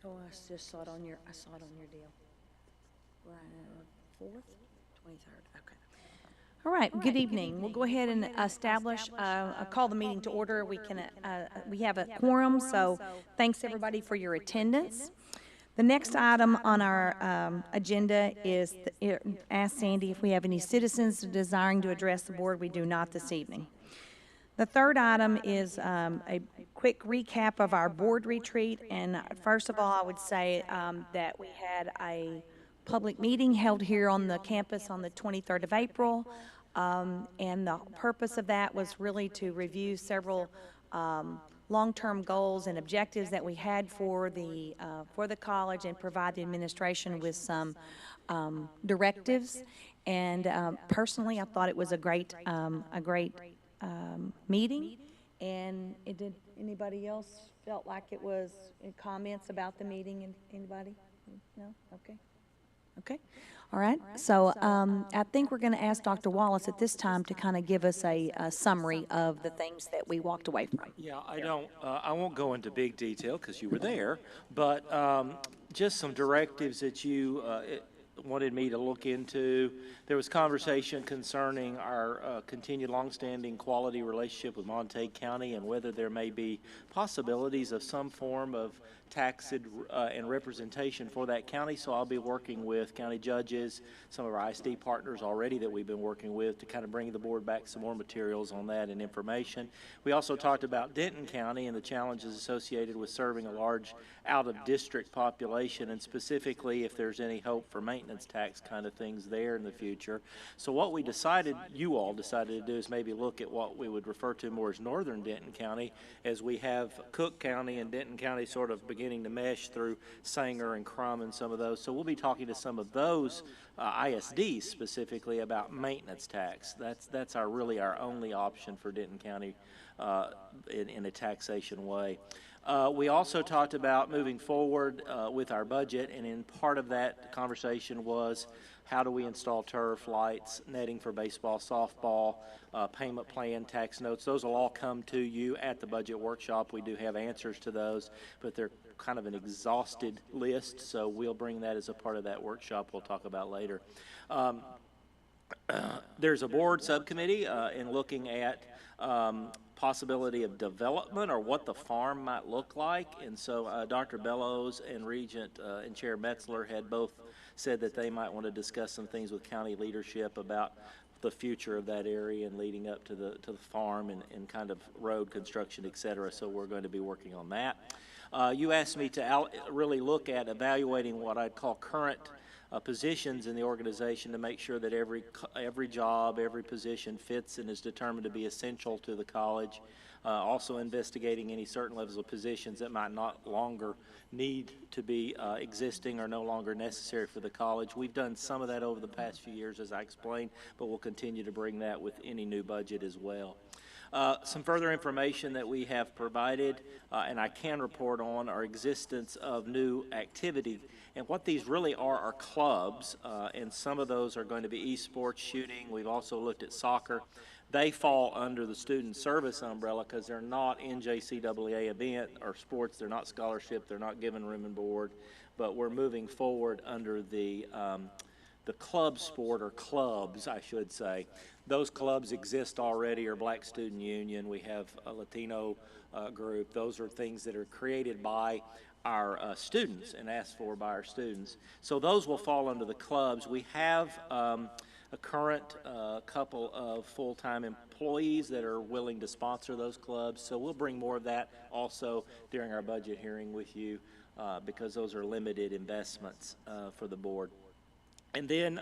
Oh, just saw it on your, I saw it on your deal. Right, 4th, 23rd, okay. All right, good evening. We'll go ahead and establish, call the meeting to order. We have a quorum, so thanks everybody for your attendance. The next item on our agenda is, ask Sandy if we have any citizens desiring to address the board. We do not this evening. The third item is a quick recap of our board retreat. And first of all, I would say that we had a public meeting held here on the campus on the 23rd of April. And the purpose of that was really to review several long-term goals and objectives that we had for the college and provide the administration with some directives. And personally, I thought it was a great meeting. And did anybody else felt like it was comments about the meeting? And anybody? No? Okay. Okay. All right. So I think we're going to ask Dr. Wallace at this time to kind of give us a summary of the things that we walked away from. Yeah, I won't go into big detail because you were there, but just some directives that you wanted me to look into. There was conversation concerning our continued longstanding quality relationship with Montague County and whether there may be possibilities of some form of tax and representation for that county. So I'll be working with county judges, some of our ISD partners already that we've been working with to kind of bring the board back some more materials on that and information. We also talked about Denton County and the challenges associated with serving a large out-of-district population, and specifically if there's any hope for maintenance tax kind of things there in the future. So what we decided, you all decided to do, is maybe look at what we would refer to more as northern Denton County, as we have Cook County and Denton County sort of beginning to mesh through Sanger and Crum and some of those. So we'll be talking to some of those ISDs specifically about maintenance tax. That's really our only option for Denton County in a taxation way. We also talked about moving forward with our budget, and in part of that conversation was how do we install turf, lights, netting for baseball, softball, payment plan, tax notes. Those will all come to you at the budget workshop. We do have answers to those, but they're kind of an exhausted list, so we'll bring that as a part of that workshop we'll talk about later. There's a board subcommittee in looking at possibility of development or what the farm might look like, and so Dr. Bellows and Regent and Chair Metzler had both said that they might want to discuss some things with county leadership about the future of that area and leading up to the farm and kind of road construction, et cetera. So we're going to be working on that. You asked me to really look at evaluating what I'd call current positions in the organization to make sure that every job, every position fits and is determined to be essential to the college. Also investigating any certain levels of positions that might not longer need to be existing or no longer necessary for the college. We've done some of that over the past few years, as I explained, but we'll continue to bring that with any new budget as well. Some further information that we have provided, and I can report on, our existence of new activity. And what these really are clubs, and some of those are going to be esports, shooting. We've also looked at soccer. They fall under the student service umbrella because they're not NJCAA event or sports. They're not scholarship. They're not given room and board. But we're moving forward under the club sport, or clubs, I should say. Those clubs exist already, or Black Student Union. We have a Latino group. Those are things that are created by our students and asked for by our students. So those will fall under the clubs. We have a current couple of full-time employees that are willing to sponsor those clubs. So we'll bring more of that also during our budget hearing with you because those are limited investments for the board. And then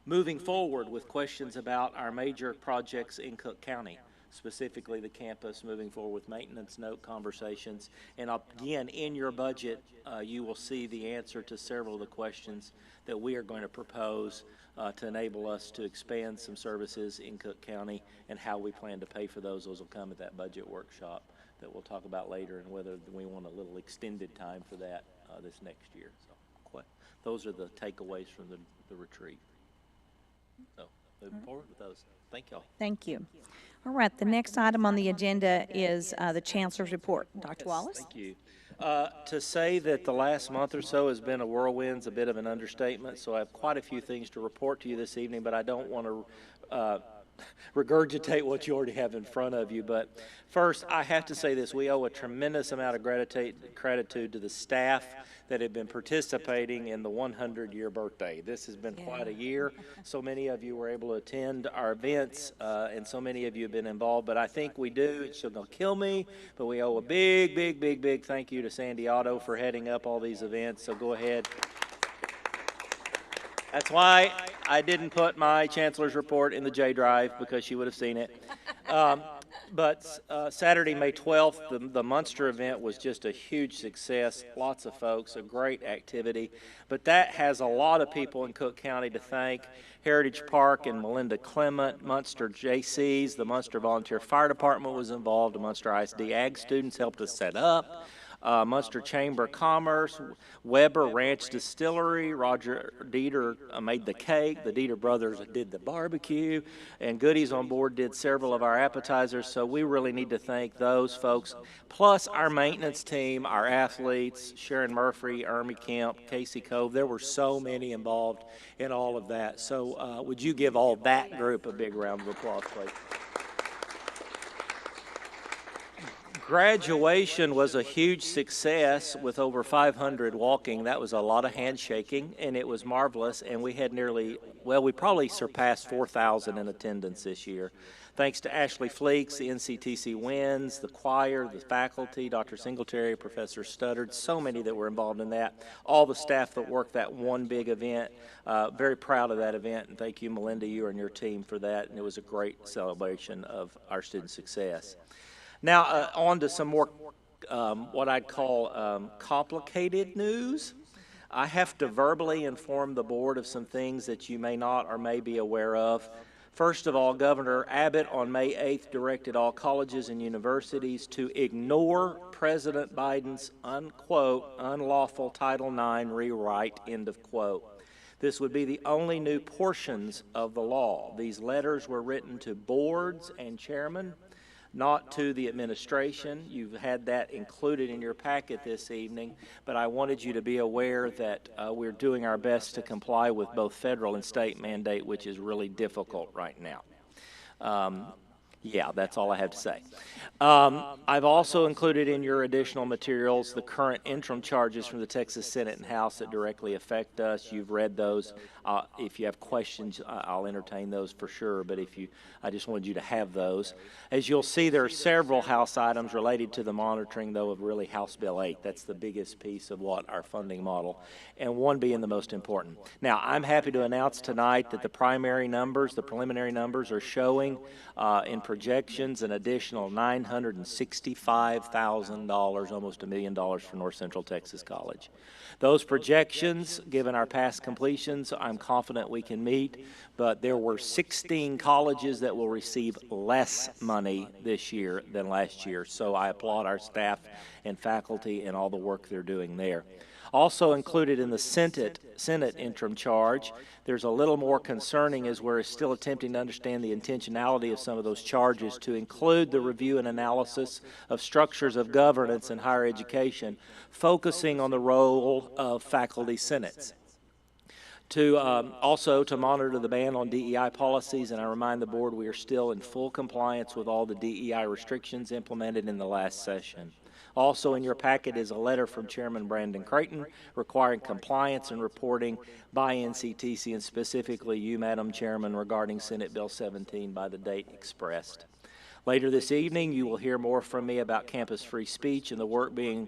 moving forward with questions about our major projects in Cook County, specifically the campus, moving forward with maintenance note conversations. And again, in your budget, you will see the answer to several of the questions that we are going to propose to enable us to expand some services in Cook County, and how we plan to pay for those. Those will come at that budget workshop that we'll talk about later, and whether we want a little extended time for that this next year. So those are the takeaways from the retreat. So moving forward with those. Thank y'all. Thank you. All right, the next item on the agenda is the Chancellor's report. Dr. Wallace? Thank you. To say that the last month or so has been a whirlwind's a bit of an understatement, so I have quite a few things to report to you this evening, but I don't want to regurgitate what you already have in front of you. But first, I have to say this. We owe a tremendous amount of gratitude to the staff that have been participating in the 100-year birthday. This has been quite a year. So many of you were able to attend our events, and so many of you have been involved. But I think we do. It's still going to kill me, but we owe a big, big, big, big thank you to Sandy Otto for heading up all these events. So go ahead. That's why I didn't put my chancellor's report in the J drive, because she would have seen it. But Saturday, May 12th, the Munster event was just a huge success. Lots of folks, a great activity. But that has a lot of people in Cook County to thank. Heritage Park and Melinda Clement, Munster JCs, the Munster Volunteer Fire Department was involved, the Munster ISD Ag students helped us set up. Munster Chamber of Commerce, Weber Ranch Distillery, Roger Dieter made the cake, the Dieter brothers did the barbecue, and Goodies on Board did several of our appetizers, so we really need to thank those folks, plus our maintenance team, our athletes, Sharon Murphy, Ermy Kemp, Casey Cove. There were so many involved in all of that, so would you give all that group a big round of applause, please? Graduation was a huge success with over 500 walking. That was a lot of handshaking, and it was marvelous. And we had we probably surpassed 4,000 in attendance this year. Thanks to Ashley Fleeks, the NCTC Winds, the choir, the faculty, Dr. Singletary, Professor Studdard, so many that were involved in that. All the staff that worked that one big event. Very proud of that event, and thank you, Melinda, you and your team for that. And it was a great celebration of our student success. Now, on to some more what I'd call complicated news. I have to verbally inform the board of some things that you may not or may be aware of. First of all, Governor Abbott on May 8th directed all colleges and universities to ignore President Biden's, unquote, unlawful Title IX rewrite, end of quote. This would be the only new portions of the law. These letters were written to boards and chairmen, not to the administration. You've had that included in your packet this evening, but I wanted you to be aware that we're doing our best to comply with both federal and state mandate, which is really difficult right now. Yeah, that's all I have to say. I've also included in your additional materials the current interim charges from the Texas Senate and House that directly affect us. You've read those. If you have questions, I'll entertain those for sure, but I just wanted you to have those. As you'll see, there are several House items related to the monitoring, though, of really House Bill 8. That's the biggest piece of what our funding model, and one being the most important. Now, I'm happy to announce tonight that the preliminary numbers are showing in projections an additional $965,000, almost $1 million for North Central Texas College. Those projections, given our past completions, I'm confident we can meet, but there were 16 colleges that will receive less money this year than last year, so I applaud our staff and faculty and all the work they're doing there. Also included in the Senate interim charge, there's a little more concerning as we're still attempting to understand the intentionality of some of those charges, to include the review and analysis of structures of governance in higher education, focusing on the role of faculty senates. Also to monitor the ban on DEI policies, and I remind the board we are still in full compliance with all the DEI restrictions implemented in the last session. Also in your packet is a letter from Chairman Brandon Creighton requiring compliance and reporting by NCTC, and specifically you, Madam Chairman, regarding Senate Bill 17 by the date expressed. Later this evening, you will hear more from me about campus free speech and the work being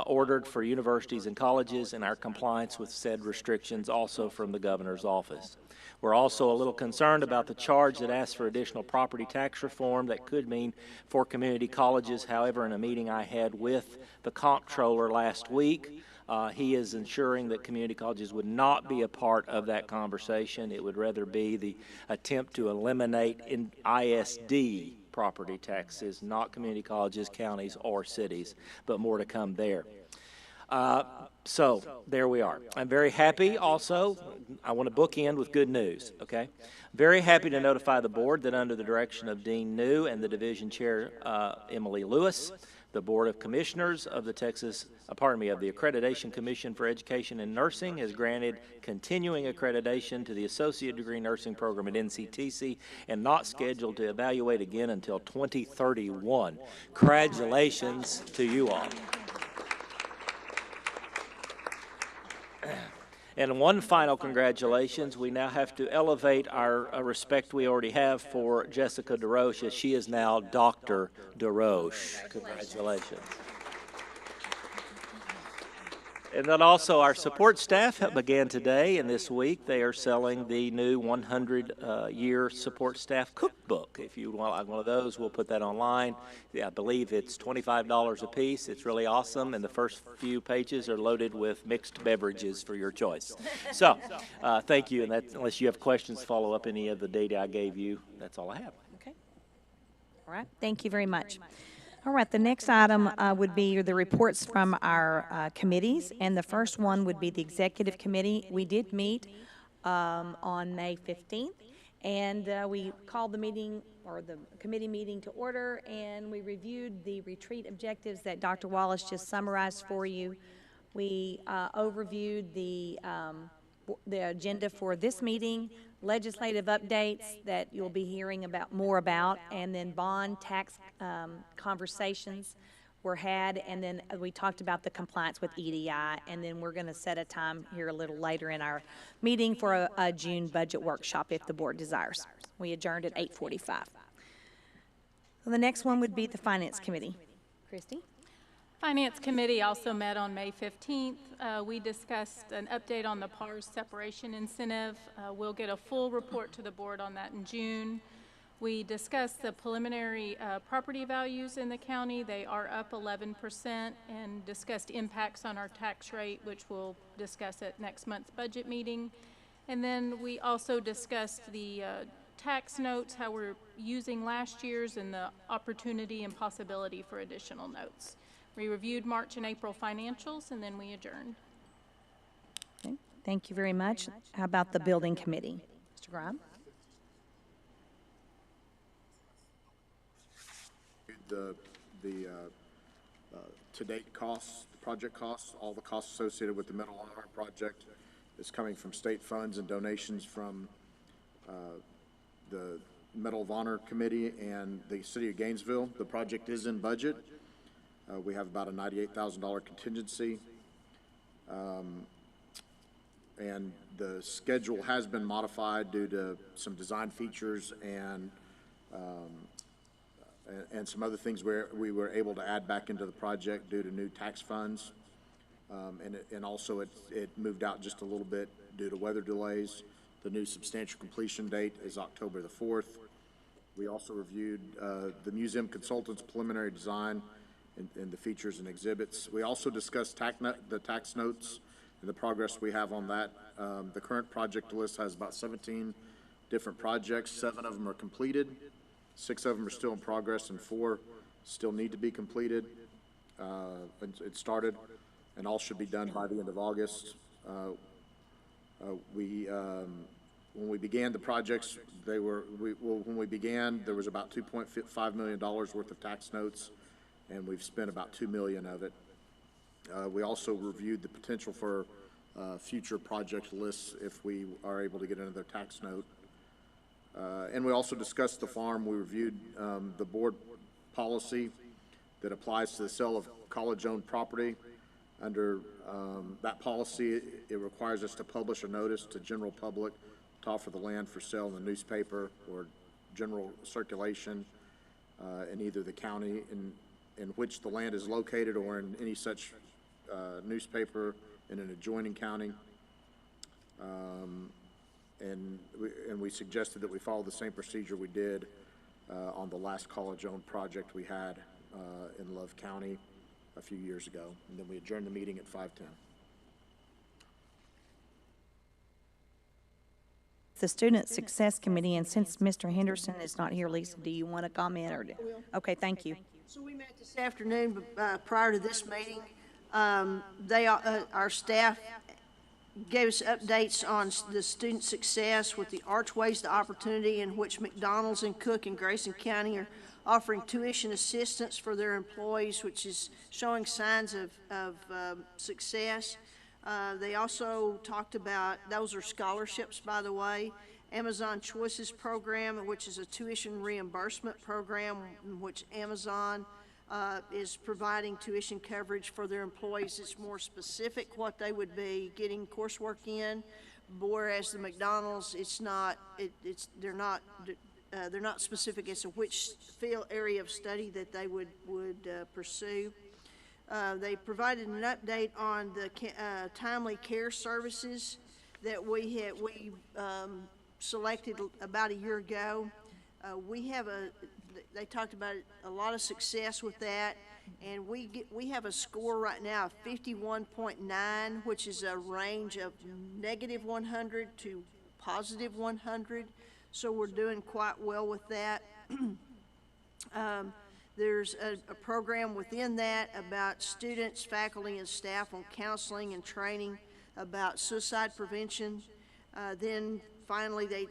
ordered for universities and colleges and our compliance with said restrictions, also from the governor's office. We're also a little concerned about the charge that asks for additional property tax reform that could mean for community colleges. However, in a meeting I had with the comptroller last week, he is ensuring that community colleges would not be a part of that conversation. It would rather be the attempt to eliminate in ISD property taxes, not community colleges, counties, or cities, but more to come there. So there we are. I'm very happy also. I want to bookend with good news, okay? Very happy to notify the board that under the direction of Dean New and the division chair, Emily Lewis, The Board of Commissioners of the of the Accreditation Commission for Education in Nursing has granted continuing accreditation to the Associate Degree Nursing Program at NCTC and not scheduled to evaluate again until 2031. Congratulations to you all. And one final congratulations, we now have to elevate our respect we already have for Jessica DeRoche, as she is now Dr. DeRoche. Congratulations. And then also our support staff began today and this week. They are selling the new 100-year support staff cookbook. If you want like one of those, we'll put that online. Yeah, I believe it's $25 a piece. It's really awesome, and the first few pages are loaded with mixed beverages for your choice. So, thank you, and unless you have questions, follow up any of the data I gave you. That's all I have. Okay. All right. Thank you very much. All right, the next item would be the reports from our committees, and the first one would be the Executive Committee. We did meet on May 15th, and we called the meeting, or the committee meeting, to order, and we reviewed the retreat objectives that Dr. Wallace just summarized for you. We overviewed the agenda for this meeting, legislative updates that you'll be hearing more about, and then bond tax conversations were had, and then we talked about the compliance with EDI, and then we're going to set a time here a little later in our meeting for a June budget workshop if the board desires. We adjourned at 8:45. So the next one would be the Finance Committee. Christy? Finance Committee also met on May 15th. We discussed an update on the PARS separation incentive. We'll get a full report to the board on that in June. We discussed the preliminary property values in the county. They are up 11%, and discussed impacts on our tax rate, which we'll discuss at next month's budget meeting. And then we also discussed the tax notes, how we're using last year's, and the opportunity and possibility for additional notes. We reviewed March and April financials, and then we adjourned. Okay. Thank you very much. How about the Building Committee? Mr. Graham? The to-date costs, the project costs, all the costs associated with the Medal of Honor project is coming from state funds and donations from the Medal of Honor Committee and the City of Gainesville. The project is in budget. We have about a $98,000 contingency. And the schedule has been modified due to some design features and some other things where we were able to add back into the project due to new tax funds. And also it moved out just a little bit due to weather delays. The new substantial completion date is October the 4th. We also reviewed the museum consultant's preliminary design and the features and exhibits. We also discussed the tax notes and the progress we have on that. The current project list has about 17 different projects. 7 of them are completed. 6 of them are still in progress, and 4 still need to be completed. It started, and all should be done by the end of August. When we began the projects, when we began, there was about $2.5 million worth of tax notes, and we've spent about $2 million of it. We also reviewed the potential for future project lists if we are able to get another tax note. And we also discussed the farm. We reviewed the board policy that applies to the sale of college-owned property. Under that policy, it requires us to publish a notice to general public to offer the land for sale in the newspaper or general circulation in either the county in which the land is located or in any such newspaper in an adjoining county. And we suggested that we follow the same procedure we did on the last college-owned project we had in Love County a few years ago. And then we adjourned the meeting at 5:10. The Student Success Committee, and since Mr. Henderson is not here, Lisa, do you want to comment? Or okay, thank you. So we met this afternoon prior to this meeting. Our staff gave us updates on the student success with the Archways to Opportunity, in which McDonald's and Cook and Grayson County are offering tuition assistance for their employees, which is showing signs of success. They also talked about, those are scholarships, by the way, Amazon Choices Program, which is a tuition reimbursement program in which Amazon is providing tuition coverage for their employees. It's more specific what they would be getting coursework in, whereas the McDonald's, it's not, they're not specific as to which field area of study that they would pursue. They provided an update on the timely care services that we selected about a year ago. They talked about a lot of success with that, and we have a score right now of 51.9, which is a range of -100 to +100. So we're doing quite well with that. There's a program within that about students, faculty, and staff on counseling and training about suicide prevention. Then finally, they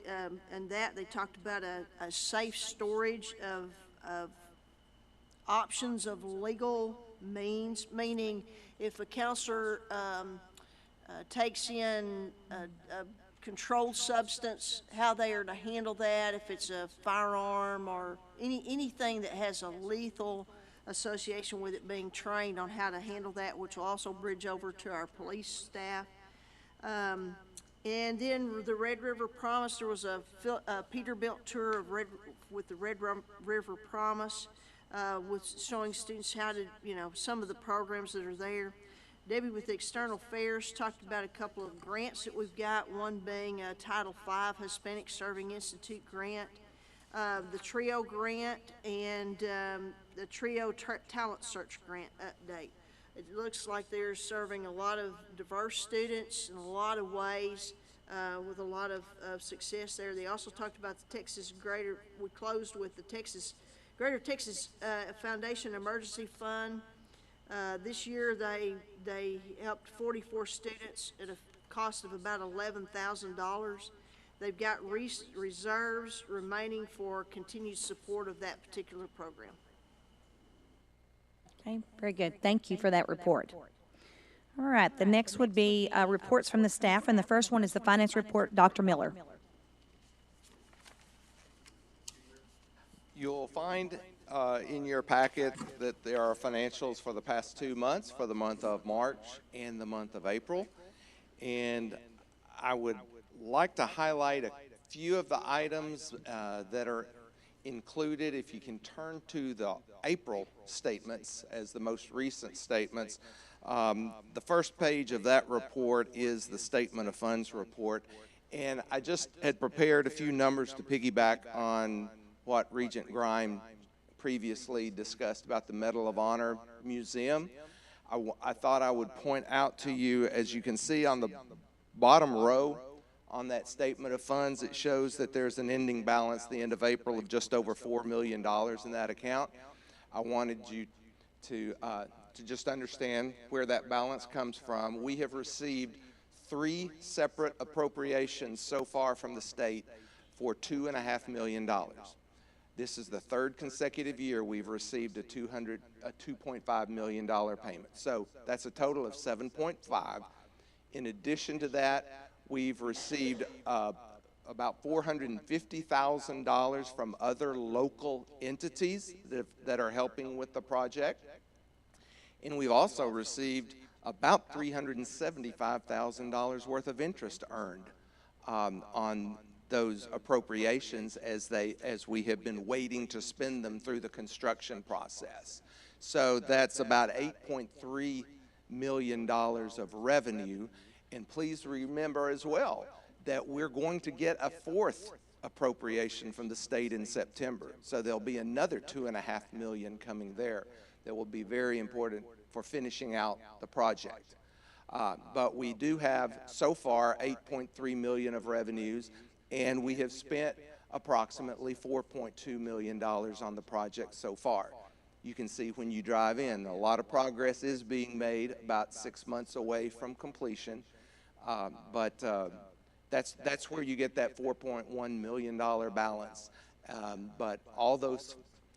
talked about a safe storage of options of legal means, meaning if a counselor takes in a controlled substance, how they are to handle that, if it's a firearm or anything that has a lethal association with it, being trained on how to handle that, which will also bridge over to our police staff. And then the Red River Promise, there was a Peterbilt tour with the Red River Promise, with showing students how to, some of the programs that are there. Debbie with External Affairs talked about a couple of grants that we've got, one being a Title V Hispanic Serving Institute grant, the TRIO grant, and the TRIO Talent Search grant update. It looks like they're serving a lot of diverse students in a lot of ways, with a lot of success there. They also talked about the we closed with the Greater Texas Foundation Emergency Fund. This year they helped 44 students at a cost of about $11,000. They've got reserves remaining for continued support of that particular program. Okay, very good. Thank you for that report. All right, the next would be reports from the staff, and the first one is the finance report. Dr. Miller. You'll find in your packet that there are financials for the past 2 months, for the month of March and the month of April. And I would like to highlight a few of the items that are included. If you can turn to the April statements as the most recent statements. The first page of that report is the Statement of Funds report. And I just had prepared a few numbers to piggyback on what Regent Grime previously discussed about the Medal of Honor Museum. I thought I would point out to you, as you can see on the bottom row on that statement of funds, it shows that there's an ending balance at the end of April of just over $4 million in that account. I wanted you to just understand where that balance comes from. We have received 3 separate appropriations so far from the state for $2.5 million. This is the 3rd consecutive year we've received a $2.5 million payment. So that's a total of 7.5. In addition to that, we've received about $450,000 from other local entities that are helping with the project. And we've also received about $375,000 worth of interest earned on those appropriations as we have been waiting to spend them through the construction process. So that's about $8.3 million of revenue. And please remember as well that we're going to get a 4th appropriation from the state in September. So there'll be another $2.5 million coming there that will be very important for finishing out the project. But we do have so far $8.3 million of revenues, and we have spent approximately $4.2 million on the project so far. You can see when you drive in, a lot of progress is being made, about 6 months away from completion. But that's where you get that $4.1 million balance. But all those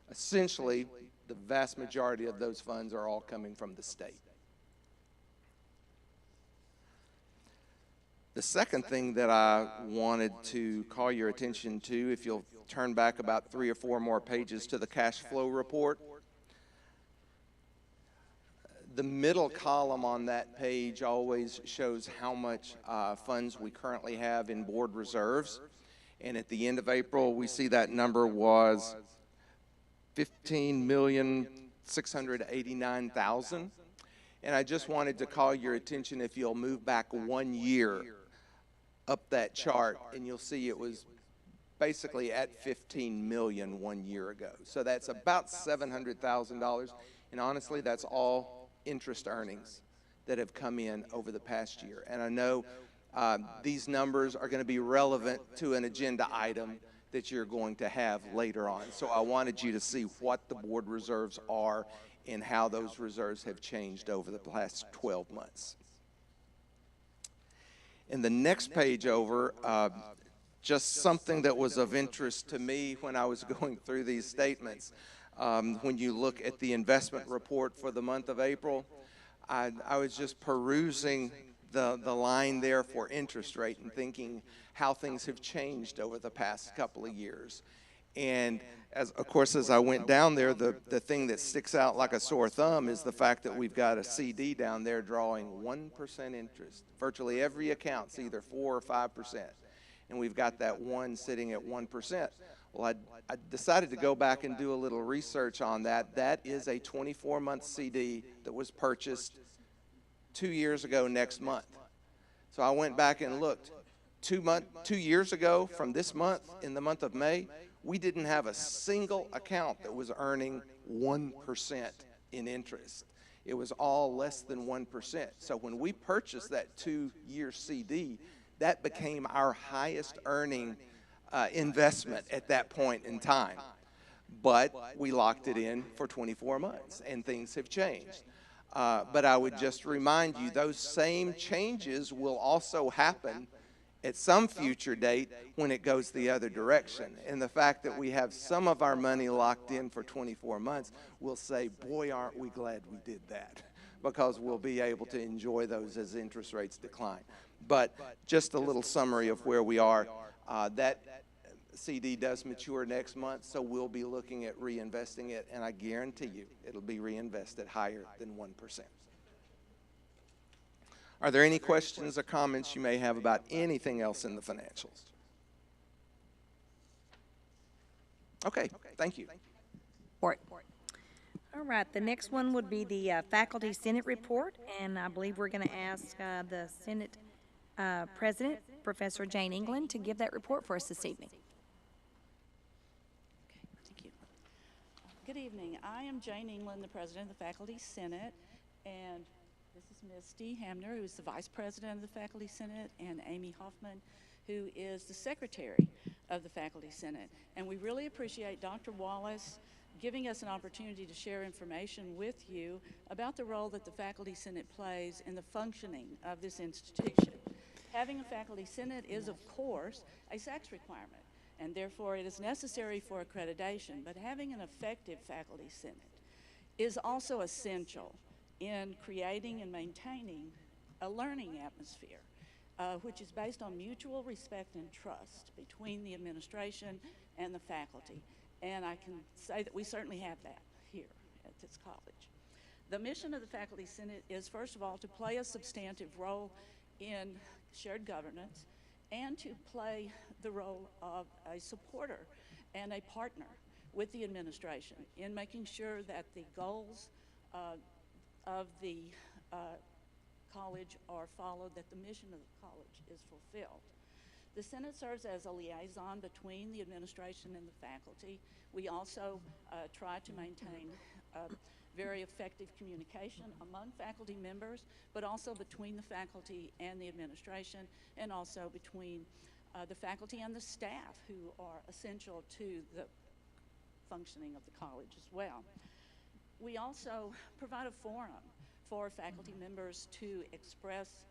essentially, the vast majority of those funds are all coming from the state. The second thing that I wanted to call your attention to, if you'll turn back about 3 or 4 more pages to the cash flow report, the middle column on that page always shows how much funds we currently have in board reserves. And at the end of April, we see that number was $15,689,000. And I just wanted to call your attention, if you'll move back 1 year up that chart, and you'll see it was basically at 15 million 1 year ago. So that's about $700,000. And honestly, that's all interest earnings that have come in over the past year. And I know these numbers are going to be relevant to an agenda item that you're going to have later on. So I wanted you to see what the board reserves are and how those reserves have changed over the past 12 months. In the next page over, just something that was of interest to me when I was going through these statements. When you look at the investment report for the month of April, I was just perusing the line there for interest rate and thinking how things have changed over the past couple of years. And as I went down there, the thing that sticks out like a sore thumb is the fact that we've got a CD down there drawing 1% interest. Virtually every account's either 4 or 5%. And we've got that one sitting at 1%. Well, I decided to go back and do a little research on that. That is a 24-month CD that was purchased 2 years ago next month. So I went back and looked. 2 years ago from this month, in the month of May, we didn't have a single account that was earning 1% in interest. It was all less than 1%. So when we purchased that 2-year CD, that became our highest earning investment at that point in time. But we locked it in for 24 months, and things have changed. But I would just remind you, those same changes will also happen at some future date when it goes the other direction. And the fact that we have some of our money locked in for 24 months, we'll say, boy, aren't we glad we did that, because we'll be able to enjoy those as interest rates decline. But just a little summary of where we are. That CD does mature next month, so we'll be looking at reinvesting it, and I guarantee you it'll be reinvested higher than 1%. Are there any questions or comments you may have about anything else in the financials? Okay, thank you. All right, the next one would be the Faculty Senate report, and I believe we're going to ask the Senate President, Professor Jane England, to give that report for us this evening. Thank you. Good evening. I am Jane England, the President of the Faculty Senate, and this is Misty Hamner, who is the Vice President of the Faculty Senate, and Amy Hoffman, who is the Secretary of the Faculty Senate. And we really appreciate Dr. Wallace giving us an opportunity to share information with you about the role that the Faculty Senate plays in the functioning of this institution. Having a Faculty Senate is, of course, a SACS requirement, and therefore it is necessary for accreditation, but having an effective Faculty Senate is also essential in creating and maintaining a learning atmosphere, which is based on mutual respect and trust between the administration and the faculty. And I can say that we certainly have that here at this college. The mission of the Faculty Senate is, first of all, to play a substantive role in shared governance and to play the role of a supporter and a partner with the administration in making sure that the goals of the college are followed, that the mission of the college is fulfilled. The Senate serves as a liaison between the administration and the faculty. We also try to maintain very effective communication among faculty members, but also between the faculty and the administration, and also between the faculty and the staff, who are essential to the functioning of the college as well. We also provide a forum for faculty members to express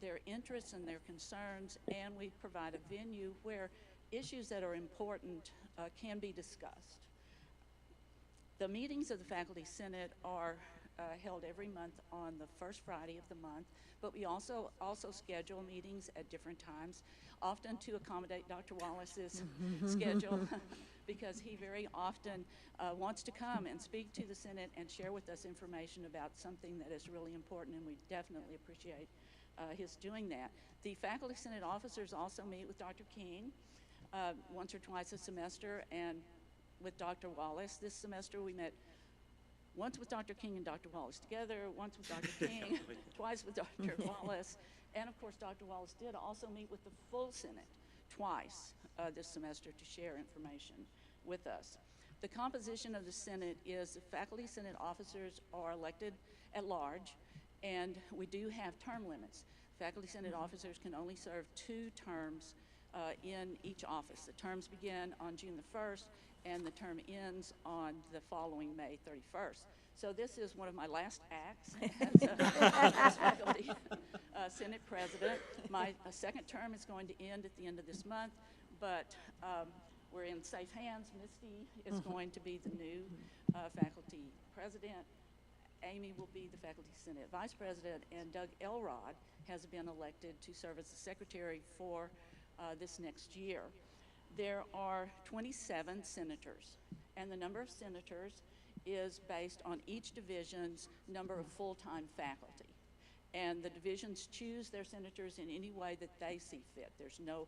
their interests and their concerns, and we provide a venue where issues that are important can be discussed. The meetings of the Faculty Senate are held every month on the first Friday of the month, but we also schedule meetings at different times, often to accommodate Dr. Wallace's schedule, because he very often wants to come and speak to the Senate and share with us information about something that is really important, and we definitely appreciate his doing that. The Faculty Senate officers also meet with Dr. King once or twice a semester, and with Dr. Wallace. This semester we met once with Dr. King and Dr. Wallace together, once with Dr. King, twice with Dr. Wallace, and of course Dr. Wallace did also meet with the full Senate twice this semester to share information with us. The composition of the Senate is the Faculty Senate officers are elected at large, and we do have term limits. Faculty Senate officers can only serve 2 terms in each office. The terms begin on June the 1st, and the term ends on the following May 31st. So this is one of my last acts as Faculty Senate President. My second term is going to end at the end of this month, but we're in safe hands. Misty is going to be the new Faculty President. Amy will be the Faculty Senate Vice President, and Doug Elrod has been elected to serve as the Secretary for this next year. There are 27 senators, and the number of senators is based on each division's number of full-time faculty. And the divisions choose their senators in any way that they see fit. There's no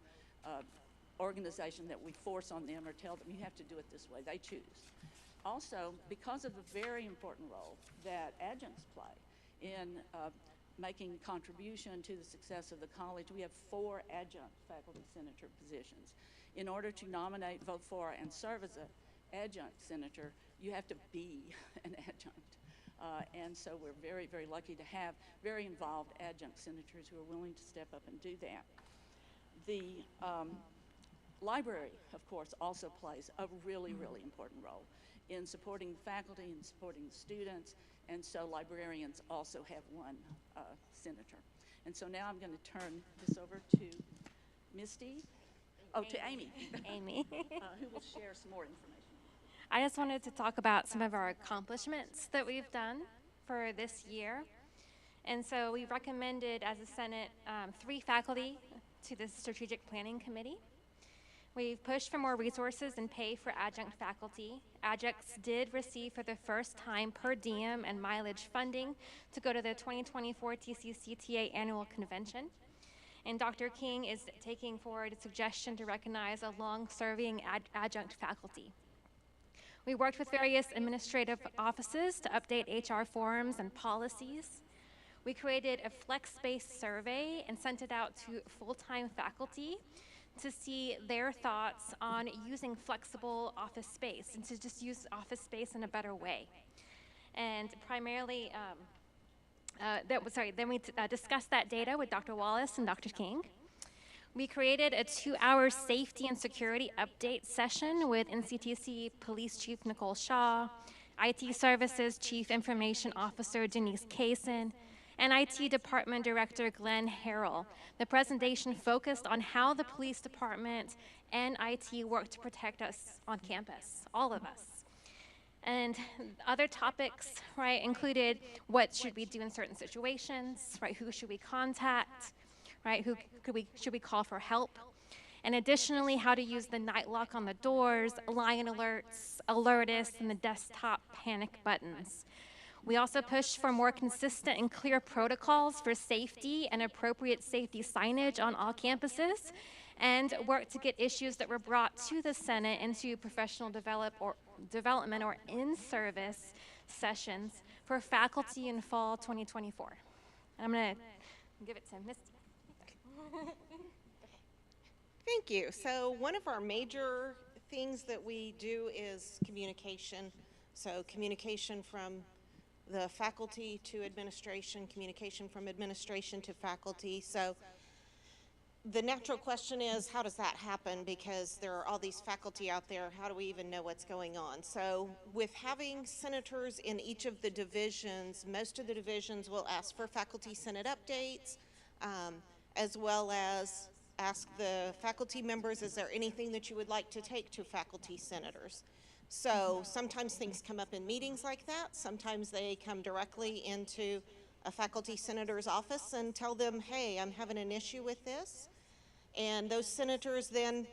organization that we force on them or tell them you have to do it this way. They choose. Also, because of the very important role that adjuncts play in making contribution to the success of the college, we have 4 adjunct faculty senator positions. In order to nominate, vote for, and serve as an adjunct senator, you have to be an adjunct. And so we're very, very lucky to have very involved adjunct senators who are willing to step up and do that. The library, of course, also plays a really, really important role in supporting the faculty and supporting the students, and so librarians also have 1 senator. And so now I'm going to turn this over to Misty. To Amy. Amy. Who will share some more information. I just wanted to talk about some of our accomplishments that we've done for this year. And so we recommended as a Senate 3 faculty to the Strategic Planning Committee. We've pushed for more resources and pay for adjunct faculty. Adjuncts did receive for the first time per diem and mileage funding to go to the 2024 TCCTA annual convention. And Dr. King is taking forward a suggestion to recognize a long-serving adjunct faculty. We worked with various administrative offices to update HR forms and policies. We created a flex-based survey and sent it out to full-time faculty to see their thoughts on using flexible office space and to just use office space in a better way. And primarily, then we discussed that data with Dr. Wallace and Dr. King. We created a 2-hour safety and security update session with NCTC Police Chief Nicole Shaw, IT Services Chief Information Officer Denise Kaysen, and IT Department Director Glenn Harrell. The presentation focused on how the police department and IT work to protect us on campus, all of us. And other topics, right, included what should we do in certain situations, right, who should we contact, right, should we call for help, and additionally how to use the night lock on the doors, lion alerts, alertus, and the desktop panic buttons. We also pushed for more consistent and clear protocols for safety and appropriate safety signage on all campuses, and worked to get issues that were brought to the Senate into professional development or in-service sessions for faculty in fall 2024. And I'm going to give it to Misty. Thank you. So one of our major things that we do is communication. So communication from the faculty to administration, communication from administration to faculty. So the natural question is, how does that happen? Because there are all these faculty out there, how do we even know what's going on? So with having senators in each of the divisions, most of the divisions will ask for faculty senate updates, as well as ask the faculty members, is there anything that you would like to take to faculty senators? So sometimes things come up in meetings like that. Sometimes they come directly into a faculty senator's office and tell them, hey, I'm having an issue with this. And those senators then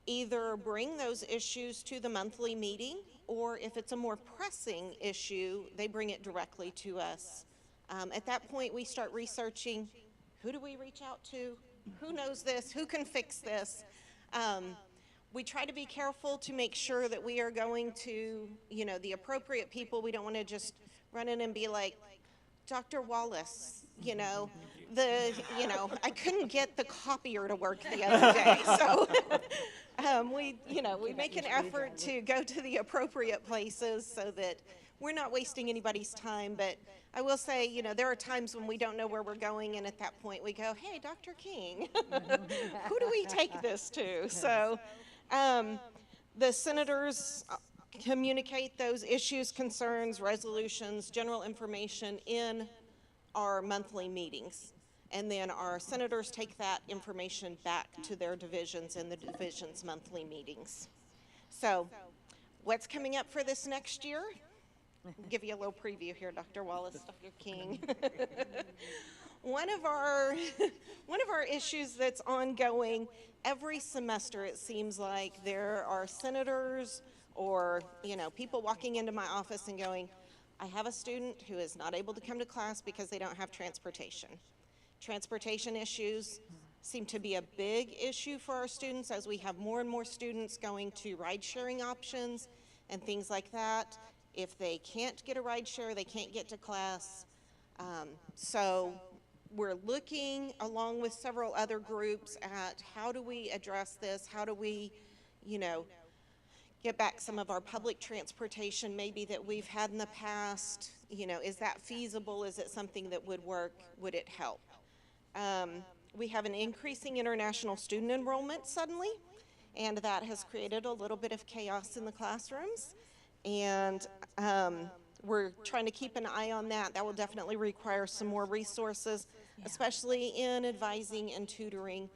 either bring those issues to the monthly meeting, or if it's a more pressing issue, they bring it directly to us. At that point, we start researching, who do we reach out to? Who knows this? Who can fix this? We try to be careful to make sure that we are going to, the appropriate people. We don't want to just run in and be like, Dr. Wallace, I couldn't get the copier to work the other day. So we make an effort to go to the appropriate places so that we're not wasting anybody's time. But I will say, there are times when we don't know where we're going, and at that point we go, hey, Dr. King, who do we take this to? So the senators communicate those issues, concerns, resolutions, general information in our monthly meetings. And then our senators take that information back to their divisions in the division's monthly meetings. So what's coming up for this next year? I'll give you a little preview here, Dr. Wallace, Dr. King. One of our issues that's ongoing every semester, it seems like there are senators or people walking into my office and going, I have a student who is not able to come to class because they don't have transportation. Transportation issues seem to be a big issue for our students as we have more and more students going to ride-sharing options and things like that. If they can't get a ride share, they can't get to class. So we're looking, along with several other groups, at how do we address this? How do we, get back some of our public transportation maybe that we've had in the past? Is that feasible? Is it something that would work? Would it help? We have an increasing international student enrollment suddenly, and that has created a little bit of chaos in the classrooms. And we're trying to keep an eye on that. That will definitely require some more resources, especially in advising and tutoring,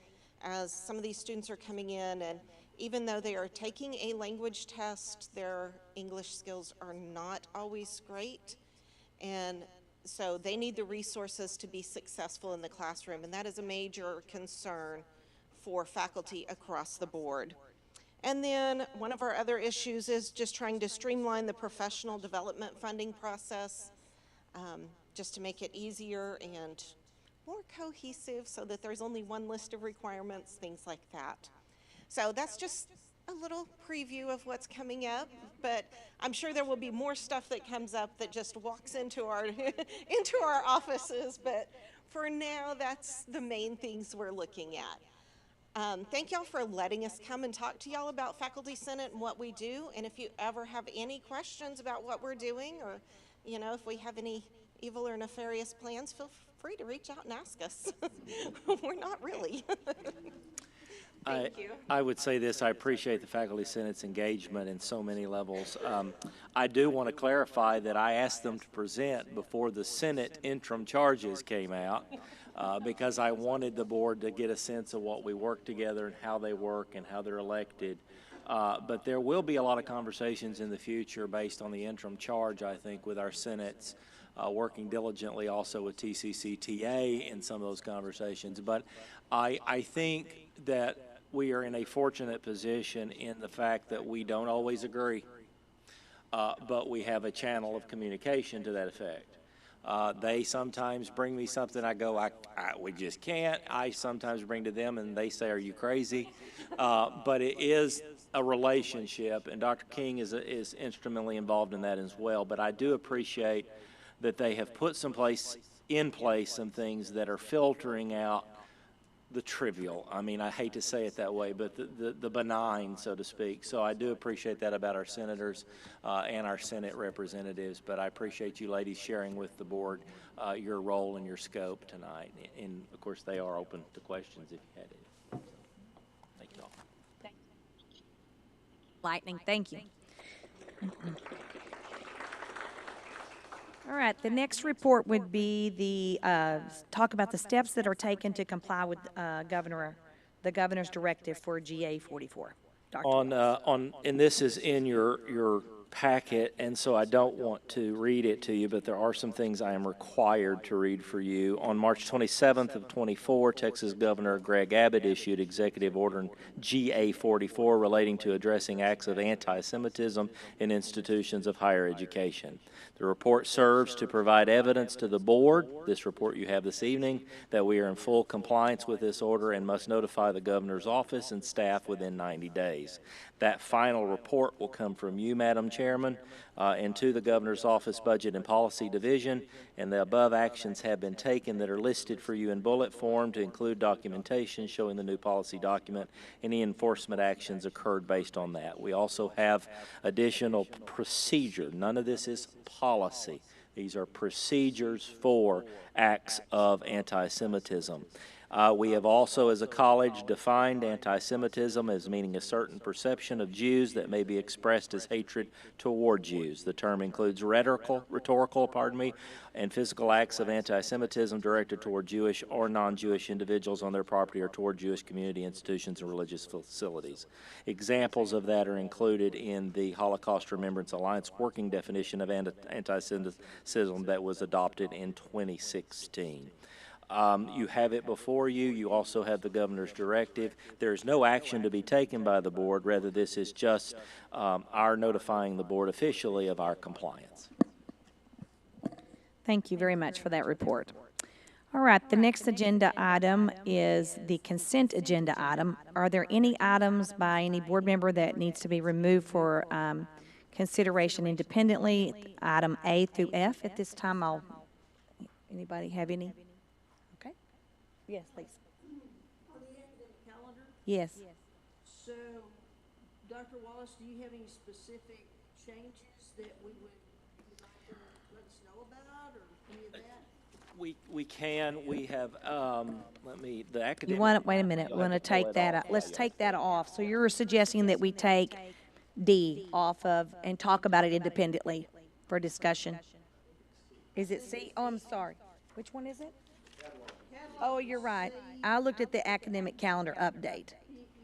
as some of these students are coming in, and even though they are taking a language test, their English skills are not always great. And so they need the resources to be successful in the classroom, and that is a major concern for faculty across the board. And then one of our other issues is just trying to streamline the professional development funding process, just to make it easier and more cohesive so that there's only one list of requirements, things like that. So that's just a little preview of what's coming up, but I'm sure there will be more stuff that comes up that just walks into our into our offices, but for now, that's the main things we're looking at. Thank y'all for letting us come and talk to y'all about Faculty Senate and what we do, and if you ever have any questions about what we're doing, or if we have any evil or nefarious plans, feel free to reach out and ask us. We're not really. Thank you. I would say this: I appreciate the Faculty Senate's engagement in so many levels. I do want to clarify that I asked them to present before the Senate interim charges came out, because I wanted the board to get a sense of what we work together and how they work and how they're elected. But there will be a lot of conversations in the future based on the interim charge, I think, with our Senates, working diligently also with TCCTA in some of those conversations. But I think that we are in a fortunate position in the fact that we don't always agree, but we have a channel of communication to that effect. They sometimes bring me something, I go, we just can't. I sometimes bring to them and they say, are you crazy? But it is a relationship, and Dr. King is instrumentally involved in that as well. But I do appreciate that they have put in place some things that are filtering out the trivial. I mean, I hate to say it that way, but the benign, so to speak. So I do appreciate that about our senators and our Senate representatives, but I appreciate you ladies sharing with the board your role and your scope tonight. And of course, they are open to questions if you had any. Thank you all. Lightning, thank you. All right, the next report would be the, talk about the steps that are taken to comply with the governor's directive for GA 44. Dr. Wallace. And this is in your packet, and so I don't want to read it to you, but there are some things I am required to read for you. On March 27th of 24, Texas Governor Greg Abbott issued Executive Order GA 44 relating to addressing acts of anti-Semitism in institutions of higher education. The report serves to provide evidence to the board, this report you have this evening, that we are in full compliance with this order and must notify the governor's office and staff within 90 days. That final report will come from you, Madam Chairman, and to the Governor's Office Budget and Policy Division, and the above actions have been taken that are listed for you in bullet form to include documentation showing the new policy document. Any enforcement actions occurred based on that. We also have additional procedure. None of this is policy. These are procedures for acts of anti-Semitism. We have also, as a college, defined anti-Semitism as meaning a certain perception of Jews that may be expressed as hatred toward Jews. The term includes rhetorical, and physical acts of anti-Semitism directed toward Jewish or non-Jewish individuals on their property or toward Jewish community institutions and religious facilities. Examples of that are included in the Holocaust Remembrance Alliance working definition of anti-Semitism that was adopted in 2016. You have it before you. You also have the governor's directive. There is no action to be taken by the board. Rather, this is just our notifying the board officially of our compliance. Thank you very much for that report. All right, the next agenda item is the consent agenda item. Are there any items by any board member that needs to be removed for consideration independently? Item A through F at this time. Anybody have any? Okay. Yes, please. On the academic calendar, Yes. so, Dr. Wallace, do you have any specific changes that you'd like to let us know about, or any of that? We can. We have, the academic. You want, wait a minute, we want to take that out. Let's take that off. So you're suggesting that we take D off of and talk about it independently for discussion? Is it C? Oh, I'm sorry. Which one is it? Oh, you're right. I looked at the academic calendar update.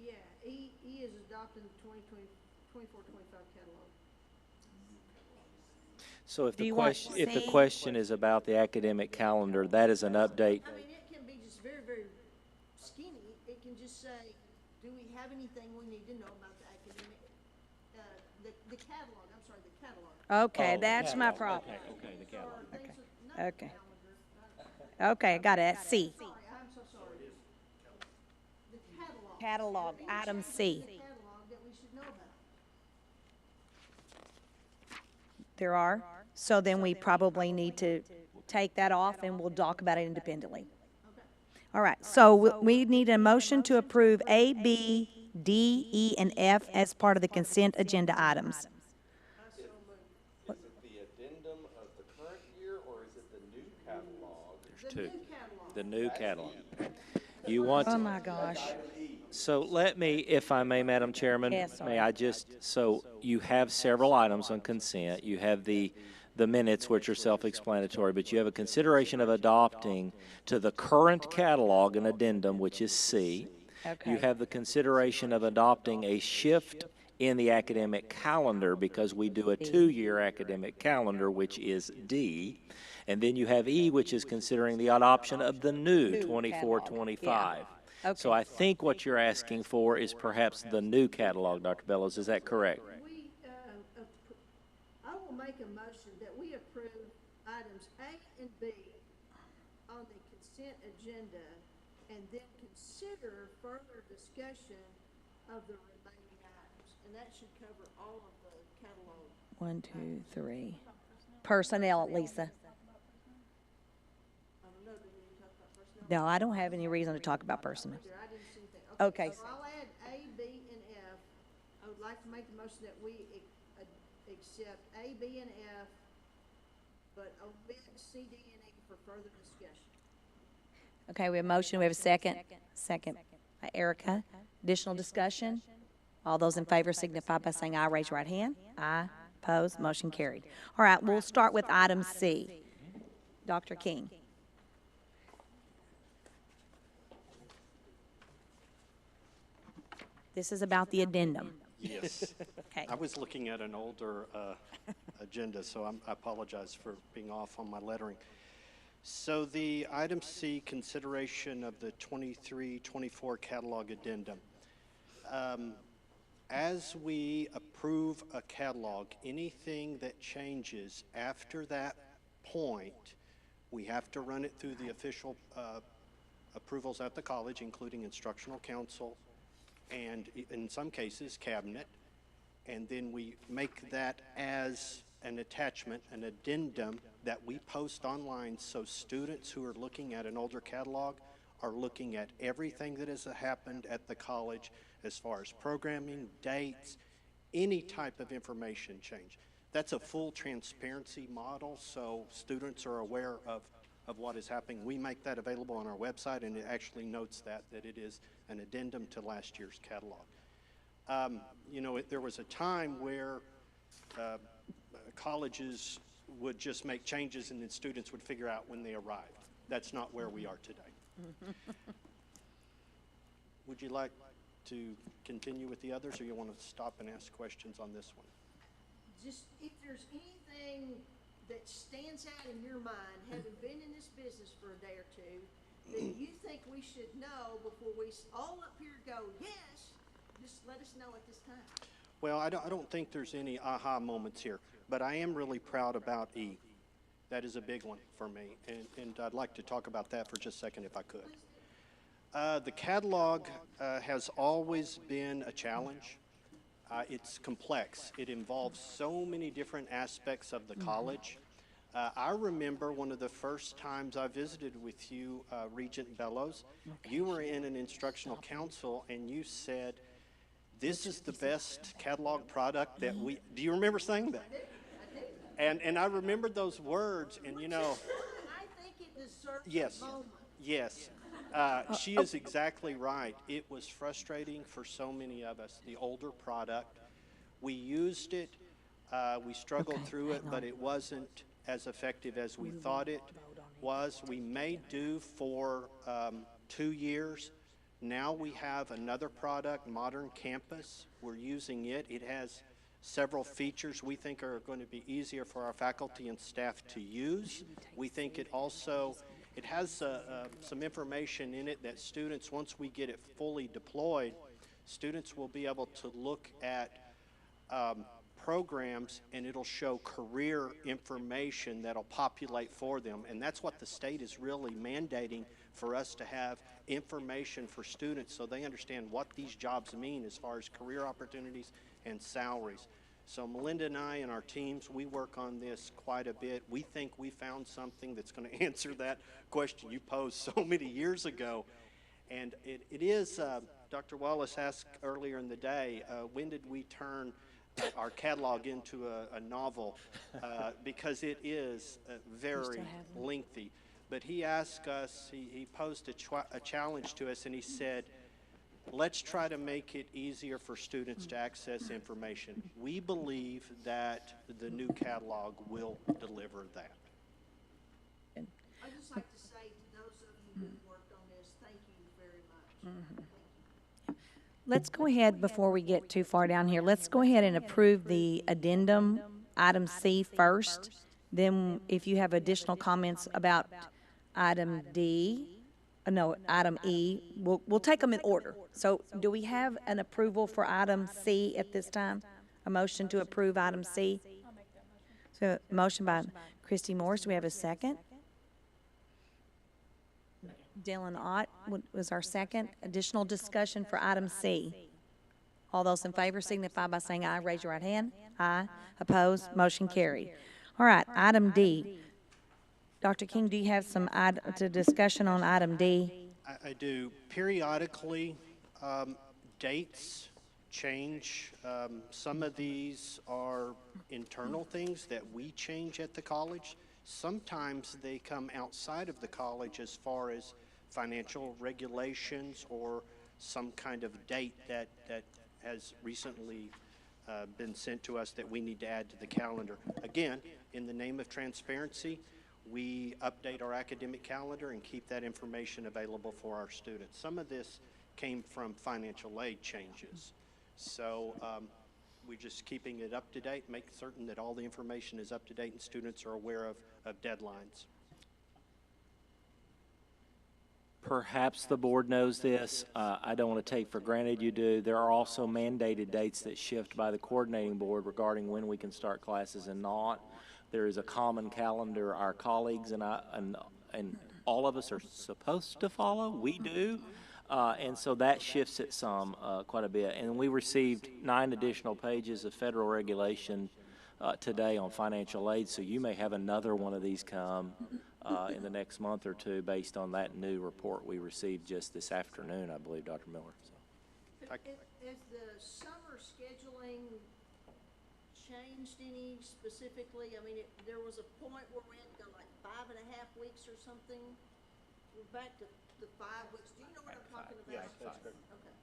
Yeah, E is adopting the 24-25 catalog. So if Do the you want question, C? is about the academic calendar, that is an update. I mean, it can be just very, very skinny. It can just say, do we have anything we need to know about the academic, the catalog, I'm sorry, the catalog. Okay, Oh, that's my catalog. problem. Okay, the catalog. Or things with no Okay. calendar. Okay, I got it. That's C. Sorry, I'm so sorry. The catalog. Catalog, item C. The catalog that we should know about. There are. So then we probably need to take that off and we'll talk about it independently. All right, so we need a motion to approve A, B, D, E, and F as part of the consent agenda items. Is it the addendum of the current year, or is it the new catalog? There's two. Catalog. The new catalog. You want, Oh, my gosh. so let me, if I may, Madam Chairman, Yes, may I just, so you have several items on consent. You have the minutes, which are self-explanatory, but you have a consideration of adopting to the current catalog an addendum, which is C. Okay. You have the consideration of adopting a shift in the academic calendar because we do a two-year academic calendar, which is D. And then you have E, which is considering the adoption of the new 24-25. Yeah. So I think what you're asking for is perhaps the new catalog, Dr. Bellows. Is that correct? I will make a motion that we approve items A and B on the consent agenda and then consider further discussion of the remaining items. And that should cover all of the catalog. 1, 2, 3. Personnel, Lisa. I don't know, do we need to talk about personnel? No, I don't have any reason to talk about personnel. There, I didn't see anything. Okay. So I'll add A, B, and F. I would like to make the motion that we accept A, B, and F, but omit C, D, and E for further discussion. Okay, we have a motion, we have a second. Second by Erica. Additional discussion? All those in favor signify by saying aye, raise your right hand. Aye, opposed, motion carried. All right, we'll start with item C. Dr. King. This is about the addendum. Yes. Okay. I was looking at an older agenda, so I apologize for being off on my lettering. So the item C, consideration of the 23-24 catalog addendum. As we approve a catalog, anything that changes after that point, we have to run it through the official approvals at the college, including instructional council, and in some cases, cabinet, and then we make that as an attachment, an addendum that we post online so students who are looking at an older catalog are looking at everything that has happened at the college as far as programming, dates, any type of information change. That's a full transparency model, so students are aware of what is happening. We make that available on our website, and it actually notes that it is an addendum to last year's catalog. You know, there was a time where colleges would just make changes and then students would figure out when they arrived. That's not where we are today. Would you like to continue with the others, or you want to stop and ask questions on this one? Just if there's anything that stands out in your mind, having been in this business for a day or two, that you think we should know before we all up here go, yes, just let us know at this time. Well, I don't think there's any aha moments here, but I am really proud about E. That is a big one for me, and I'd like to talk about that for just a second if I could. The catalog has always been a challenge. It's complex. It involves so many different aspects of the college. I remember one of the first times I visited with you, Regent Bellows, you were in an instructional council and you said, this is the best catalog product that we, do you remember saying that? And I remembered those words, and you know. I think it deserves Yes, a moment. yes. She is exactly right. It was frustrating for so many of us, the older product. We used it, we struggled through it, but it wasn't as effective as we thought it was. We made do for 2 years. Now we have another product, Modern Campus. We're using it. It has several features we think are going to be easier for our faculty and staff to use. We think it also, it has some information in it that students, once we get it fully deployed, students will be able to look at programs, and it'll show career information that'll populate for them. And that's what the state is really mandating, for us to have information for students so they understand what these jobs mean as far as career opportunities and salaries. So Melinda and I and our teams, we work on this quite a bit. We think we found something that's going to answer that question you posed so many years ago. And it is, Dr. Wallace asked earlier in the day, when did we turn our catalog into a novel? Because it is very lengthy. But he asked us, he posed a challenge to us, and he said, let's try to make it easier for students to access information. We believe that the new catalog will deliver that. I'd just like to say to those of you who worked on this, thank you very much. Let's go ahead, before we get too far down here, let's go ahead and approve the addendum, item C first. Then if you have additional comments about item D, no, item E, we'll take them in order. So do we have an approval for item C at this time? A motion to approve item C? I'll make that motion. So, motion by Christy Morris, do we have a second? Dylan Ott was our second. Additional discussion for item C. All those in favor signify by saying aye. Raise your right hand. Aye. Opposed? Motion carried. All right, item D. Dr. King, do you have some discussion on item D? I do. Periodically, dates change. Some of these are internal things that we change at the college. Sometimes they come outside of the college as far as financial regulations or some kind of date that has recently been sent to us that we need to add to the calendar. Again, in the name of transparency, we update our academic calendar and keep that information available for our students. Some of this came from financial aid changes. So we're just keeping it up to date, make certain that all the information is up to date and students are aware of deadlines. Perhaps the board knows this. I don't want to take for granted you do. There are also mandated dates that shift by the coordinating board regarding when we can start classes and not. There is a common calendar our colleagues and all of us are supposed to follow. We do. And so that shifts it some, quite a bit. And we received 9 additional pages of federal regulation today on financial aid, so you may have another one of these come in the next month or two based on that new report we received just this afternoon, I believe, Dr. Miller. So. Has the summer scheduling changed any specifically? I mean, there was a point where we had to go like 5.5 weeks or something. We're back to the 5 weeks. Do you know what I'm talking about? Yes, that's Okay.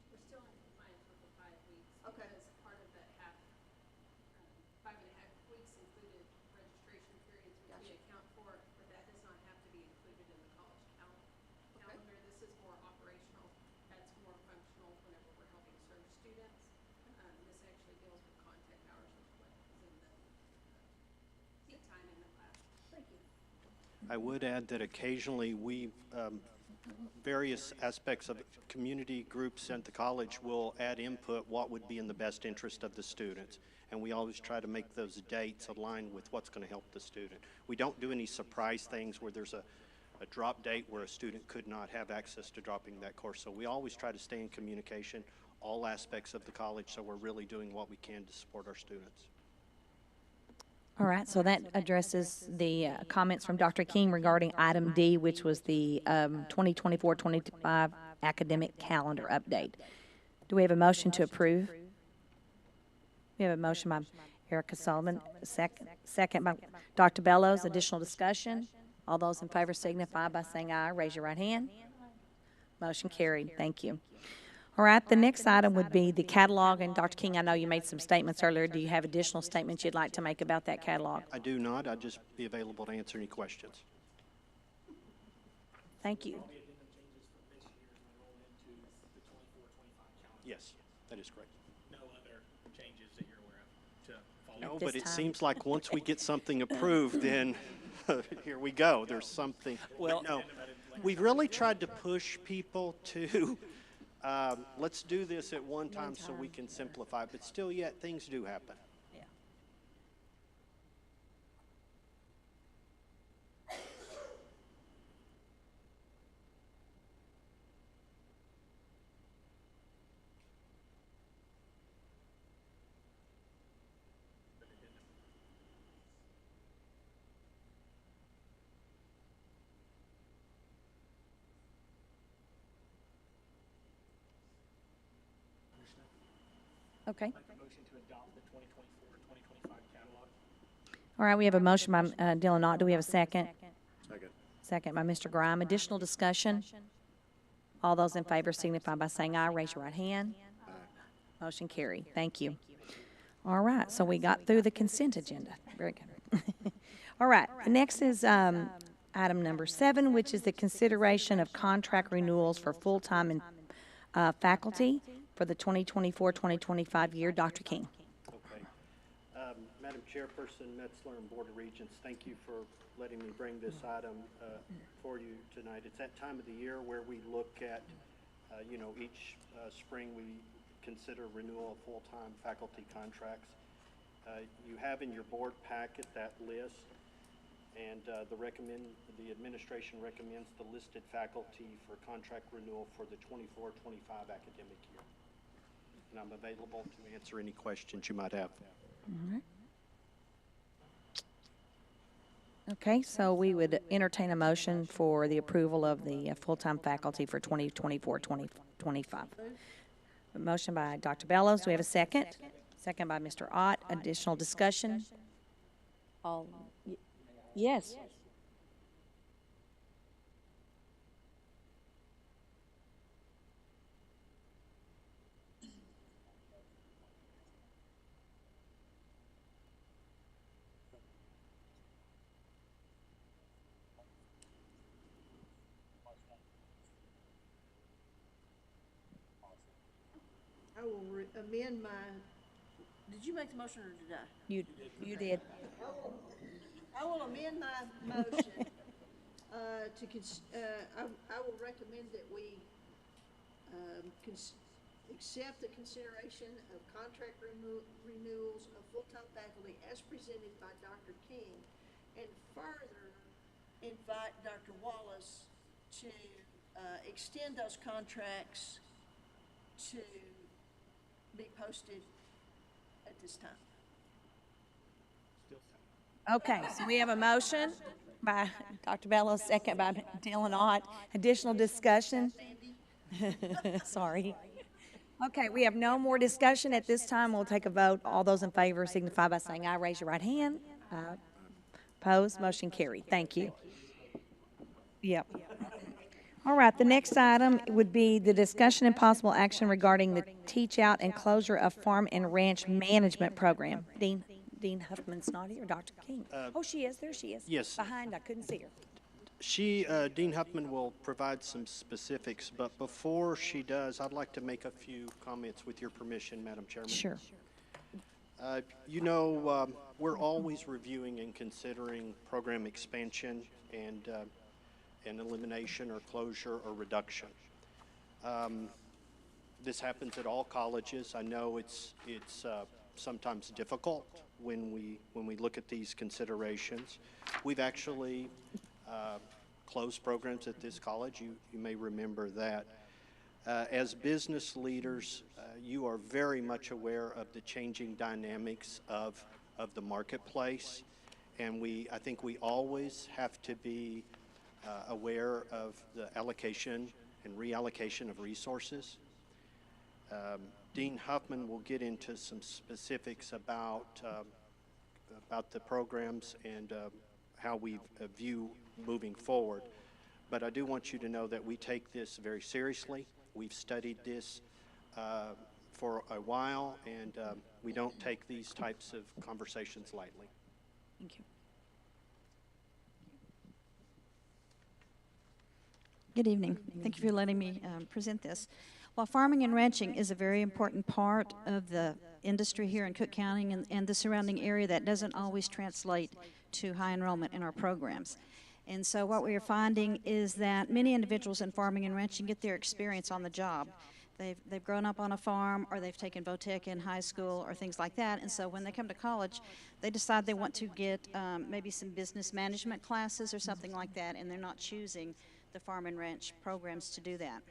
We're still in compliance with the 5 weeks. Okay. Because part of that 5.5 weeks included registration periods, which we account for, but that does not have to be included in the college calendar. This is more operational. That's more functional whenever we're helping serve students. This actually deals with contact hours, which is what is in the peak time in the class. Thank you. I would add that occasionally various aspects of community groups at the college will add input what would be in the best interest of the students. And we always try to make those dates align with what's going to help the student. We don't do any surprise things where there's a drop date where a student could not have access to dropping that course. So we always try to stay in communication, all aspects of the college, so we're really doing what we can to support our students. All right, so that addresses the comments from Dr. King regarding item D, which was the 2024-25 academic calendar update. Do we have a motion to approve? We have a motion by Erica Sullivan, second by Dr. Bellows. Additional discussion? All those in favor signify by saying aye. Raise your right hand. Motion carried. Thank you. All right, the next item would be the catalog, and Dr. King, I know you made some statements earlier. Do you have additional statements you'd like to make about that catalog? I do not. I'd just be available to answer any questions. Thank you. Yes, that is correct. No other changes that you're aware of to follow? No, this but it time. seems like once we get something approved, then here we go. There's something. Well, no, we really tried to push people to let's do this at one time so we can simplify, but still yet things do happen. Yeah. Okay. Motion to adopt the 2024-2025 catalog. All right, we have a motion by Dylan Ott. Do we have a second? Second. Second by Mr. Grime. Additional discussion? All those in favor signify by saying aye. Raise your right hand. Motion carried. Thank you. All right, so we got through the consent agenda. Very good. All right, the next is item number 7, which is the consideration of contract renewals for full-time and faculty for the 2024-2025 year. Dr. King. Okay. Madam Chairperson Metzler and Board of Regents, thank you for letting me bring this item for you tonight. It's that time of the year where we look at, each spring we consider renewal of full-time faculty contracts. You have in your board packet that list, and the administration recommends the listed faculty for contract renewal for the 24-25 academic year. And I'm available to answer any questions you might have. All right. Okay, so we would entertain a motion for the approval of the full-time faculty for 2024-2025. A motion by Dr. Bellows. Do we have a second? Second by Mr. Ott. Additional discussion? All, yes. I will amend my, did you make the motion or did I? You did. I will amend my motion, I will recommend that we, accept the consideration of contract renewals of full-time faculty as presented by Dr. King, and further invite Dr. Wallace to, extend those contracts to be posted at this time. Okay, so we have a motion by Dr. Bellows, second by Dylan Ott. Additional discussion? Sorry. Okay, we have no more discussion at this time. We'll take a vote. All those in favor signify by saying aye. Raise your right hand. Opposed? Motion carried. Thank you. Yep. All right, the next item would be the discussion and possible action regarding the teach-out and closure of farm and ranch management program. Dean Huffman's not here, Dr. King. Oh, she is, there she is. Yes. Behind, I couldn't see her. Dean Huffman will provide some specifics, but before she does, I'd like to make a few comments with your permission, Madam Chairman. Sure. We're always reviewing and considering program expansion and elimination or closure or reduction. This happens at all colleges. I know it's sometimes difficult when we look at these considerations. We've actually closed programs at this college. You may remember that. As business leaders, you are very much aware of the changing dynamics of the marketplace, and I think we always have to be aware of the allocation and reallocation of resources. Dean Huffman will get into some specifics about the programs and how we view moving forward. But I do want you to know that we take this very seriously. We've studied this for a while, and we don't take these types of conversations lightly. Thank you. Good evening. Thank you for letting me present this. While farming and ranching is a very important part of the industry here in Cook County and the surrounding area, that doesn't always translate to high enrollment in our programs. And so what we are finding is that many individuals in farming and ranching get their experience on the job. They've grown up on a farm, or they've taken VOTEC in high school or things like that, and so when they come to college, they decide they want to get maybe some business management classes or something like that, and they're not choosing the farm and ranch programs to do that.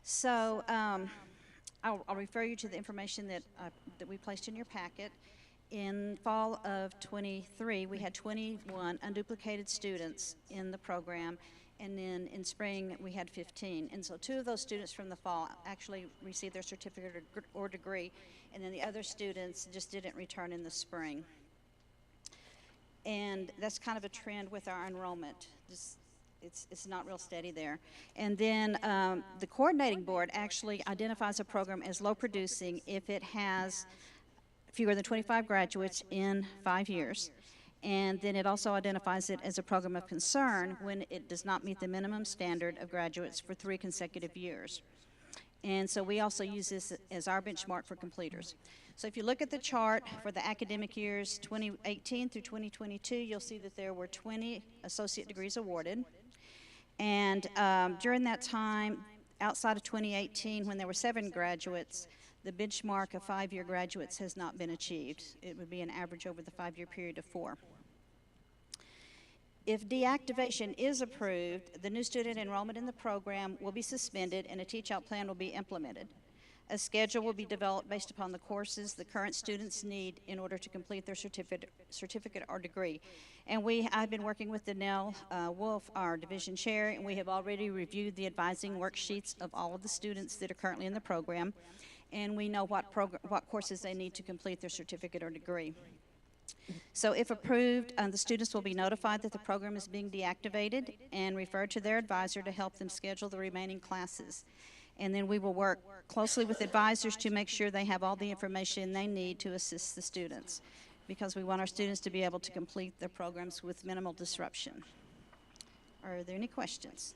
So I'll refer you to the information that we placed in your packet. In fall of 23, we had 21 unduplicated students in the program, and then in spring we had 15. And so 2 of those students from the fall actually received their certificate or degree, and then the other students just didn't return in the spring. And that's kind of a trend with our enrollment. It's not real steady there. And then the coordinating board actually identifies a program as low producing if it has fewer than 25 graduates in 5 years. And then it also identifies it as a program of concern when it does not meet the minimum standard of graduates for 3 consecutive years. And so we also use this as our benchmark for completers. So if you look at the chart for the academic years 2018 through 2022, you'll see that there were 20 associate degrees awarded. And during that time, outside of 2018, when there were 7 graduates, the benchmark of 5-year graduates has not been achieved. It would be an average over the 5-year period of 4. If deactivation is approved, the new student enrollment in the program will be suspended and a teach-out plan will be implemented. A schedule will be developed based upon the courses the current students need in order to complete their certificate or degree. And I've been working with Danelle Wolf, our division chair, and we have already reviewed the advising worksheets of all of the students that are currently in the program, and we know what courses they need to complete their certificate or degree. So if approved, the students will be notified that the program is being deactivated and referred to their advisor to help them schedule the remaining classes. And then we will work closely with advisors to make sure they have all the information they need to assist the students, because we want our students to be able to complete their programs with minimal disruption. Are there any questions?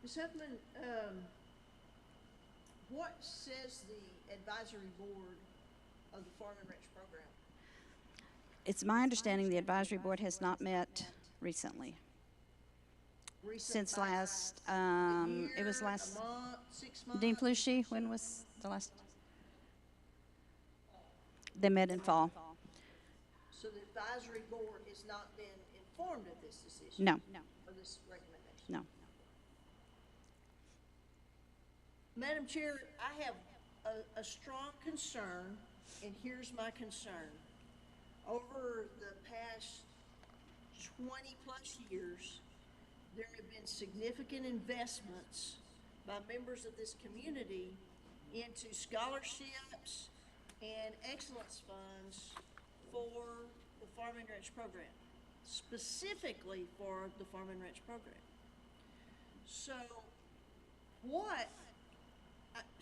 Ms. Huffman, what says the advisory board of the Farm and Ranch program? It's my understanding the advisory board has not met recently. Since last, it was last, A month, 6 months? Dean Flushy, when was the last? They met in fall. So the advisory board has not been informed of this decision? No, Or this recommendation? no. Madam Chair, I have a strong concern, and here's my concern. Over the past 20-plus years, there have been significant investments by members of this community into scholarships and excellence funds for the Farm and Ranch program, specifically for the Farm and Ranch program. So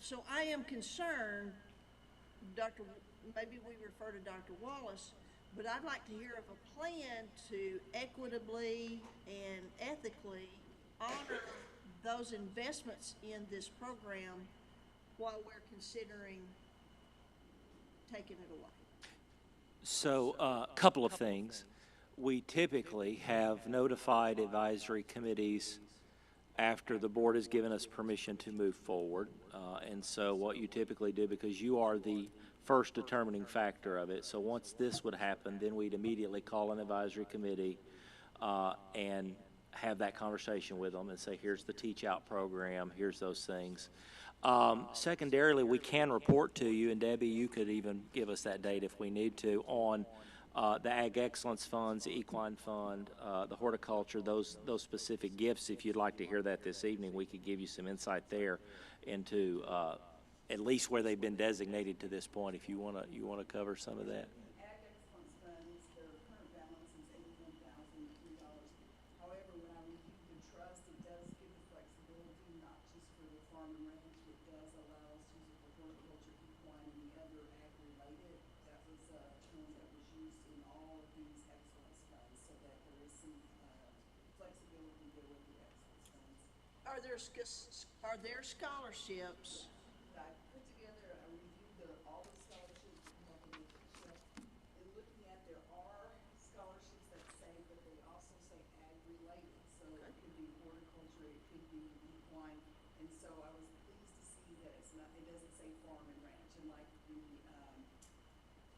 so I am concerned, maybe we refer to Dr. Wallace, but I'd like to hear of a plan to equitably and ethically honor those investments in this program while we're considering taking it away. So, a couple of things. We typically have notified advisory committees after the board has given us permission to move forward. And so what you typically do, because you are the first determining factor of it, so once this would happen, then we'd immediately call an advisory committee and have that conversation with them and say, here's the teach out program, here's those things. Secondarily, we can report to you, and Debbie, you could even give us that date if we need to, on the Ag Excellence Funds, the Equine Fund, the horticulture, those specific gifts. If you'd like to hear that this evening, we could give you some insight there into at least where they've been designated to this point, if you want to cover some of that. Ag Excellence Funds, their current balance is $81,003. However, when I reviewed the trust, it does give the flexibility, not just for the farm and ranch, it does allow us to use it for horticulture, equine, and the other ag-related. That was a term that was used in all of these excellence funds, so that there is some flexibility there with the excellence funds. Are there scholarships? I put together, I reviewed all the scholarships that we have in the trust. And looking at, there are scholarships that say, but they also say ag-related. So it could be horticulture, it could be equine. And so I was pleased to see that it doesn't say farm and ranch. And like the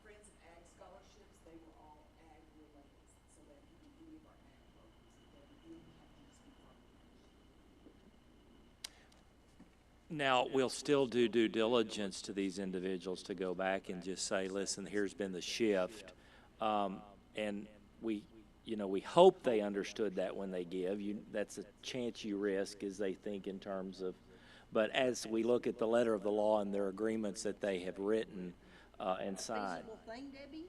Friends of Ag scholarships, they were all ag-related. So that could be any of our ag programs. It doesn't have to just be farm and ranch. Now, we'll still do due diligence to these individuals to go back and just say, listen, here's been the shift. And we hope they understood that when they give. That's a chance you risk, as they think in terms of, but as we look at the letter of the law and their agreements that they have written and signed. Feasible thing, Debbie?